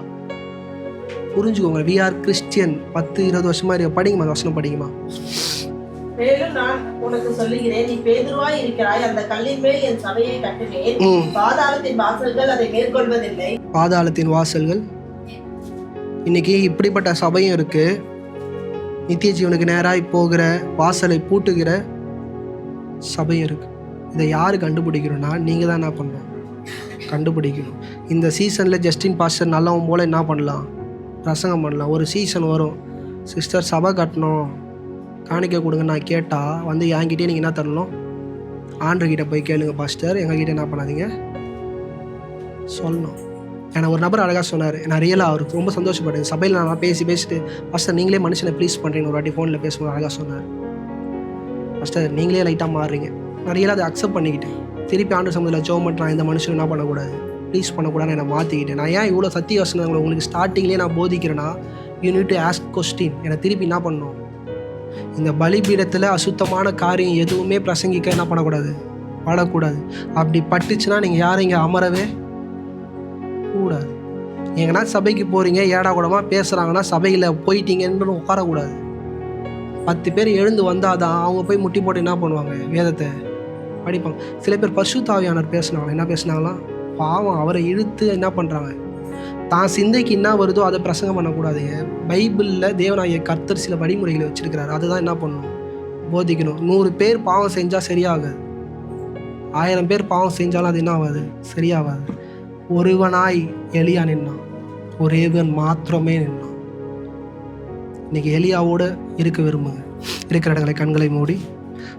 புரிஞ்சுக்கோங்க. We are Christian. 10-20 வருஷமா படிங்கம்மா, வசனம் படிங்கம்மா. மேலும் நான் உனக்கு சொல்லுகிறேன், நீ பேதுருவாய் இருக்கிறாய், அந்த கல்லின் மேல் என் சபையை கட்டுவேன். பாதாளத்தின் வாசல்கள் அதை மேற்கொள்வதில்லை. பாதாளத்தின் வாசல்கள். இன்னைக்கு இப்படிப்பட்ட சபையும் இருக்கு. நித்திய ஜீவனுக்கு நேராய் போகிற வாசலை பூட்டுகிற சபையும் இருக்கு. இதை யாரு கண்டுபிடிக்கணும்னா, நீங்கள் தான் என்ன பண்ணணும், கண்டுபிடிக்கணும். இந்த சீசனில் ஜஸ்டின் பாஸ்டர் நல்லவன் போல் என்ன பண்ணலாம், பிரசங்கம் பண்ணலாம். ஒரு சீசன் வரும், சிஸ்டர் சபை கட்டணும், காணிக்க கொடுங்க நான் கேட்டால் என்கிட்டே நீங்கள் என்ன தரணும், ஆண்டர்கிட்ட போய் கேளுங்க பாஸ்டர், எங்ககிட்ட என்ன பண்ணாதீங்க சொல்லணும். ஏன்னா ஒரு நபர் அழகாக சொன்னார், நான் ரியலாக அவருக்கு ரொம்ப சந்தோஷப்பட்டேன். சபையில் நான் பேசிட்டு, பாஸ்டர் நீங்களே மனுஷனை ப்ளீஸ் பண்ணுறீங்கன்னு ஒரு வாட்டி ஃபோனில் பேசும்போது அழகாக சொன்னார். பாஸ்டர் நீங்களே லைட்டாக மாறுறீங்க. நான் ரியலாக அதை அக்செப்ட் பண்ணிக்கிட்டேன். திருப்பி ஆண்டவர் சம்பந்தத்தில் ஜெபம் பண்ணுறேன், இந்த மனுஷன் என்ன பண்ணக்கூடாது, ப்ளீஸ் பண்ணக்கூடாதுன்னு என்னை மாற்றிக்கிட்டேன். நான் ஏன் இவ்வளோ சத்திய வசனங்களை உங்களுக்கு ஸ்டார்டிங்லேயே நான் போதிக்கிறேன்னா, you need to ask question. என்னை திருப்பி என்ன பண்ணணும், இந்த பலிபீடத்தில் அசுத்தமான காரியம் எதுவுமே பிரசங்கிக்க என்ன பண்ணக்கூடாது, படக்கூடாது. அப்படி பட்டுச்சுன்னா நீங்கள் யாரும் இங்கே அமரவே கூடாது. எங்கன்னா சபைக்கு போகிறீங்க, ஏடா கூடமாக பேசுகிறாங்கன்னா சபையில் போயிட்டீங்கன்னு உட்காரக்கூடாது. 10 பேர் எழுந்து வந்தால் தான் அவங்க போய் முட்டி போட்டு என்ன பண்ணுவாங்க, வேதத்தை படிப்பாங்க. சில பேர் பரிசுத்த ஆவியானவர் பேசுனாங்க, என்ன பேசுனாங்களாம், பாவம் அவரை இழுத்து என்ன பண்ணுறாங்க, தான் சிந்தைக்கு என்ன வருதோ அதை பிரசங்கம் பண்ணக்கூடாதுங்க. பைபிளில் தேவனாகிய கர்த்தர் சில வழிமுறைகளை வச்சுருக்கிறாரு, அதுதான் என்ன பண்ணணும், போதிக்கணும். 100 பேர் பாவம் செஞ்சால் சரியாகாது, 1000 பேர் பாவம் செஞ்சாலும் அது என்ன ஆகாது, சரியாகாது. ஒருவனாய் எலியா நின்னான், ஒரேவன் மாத்திரமே நின்னான். இன்னைக்கு எலியாவோடு இருக்க விரும்புங்க. இருக்கிற இடங்களை கண்களை மூடி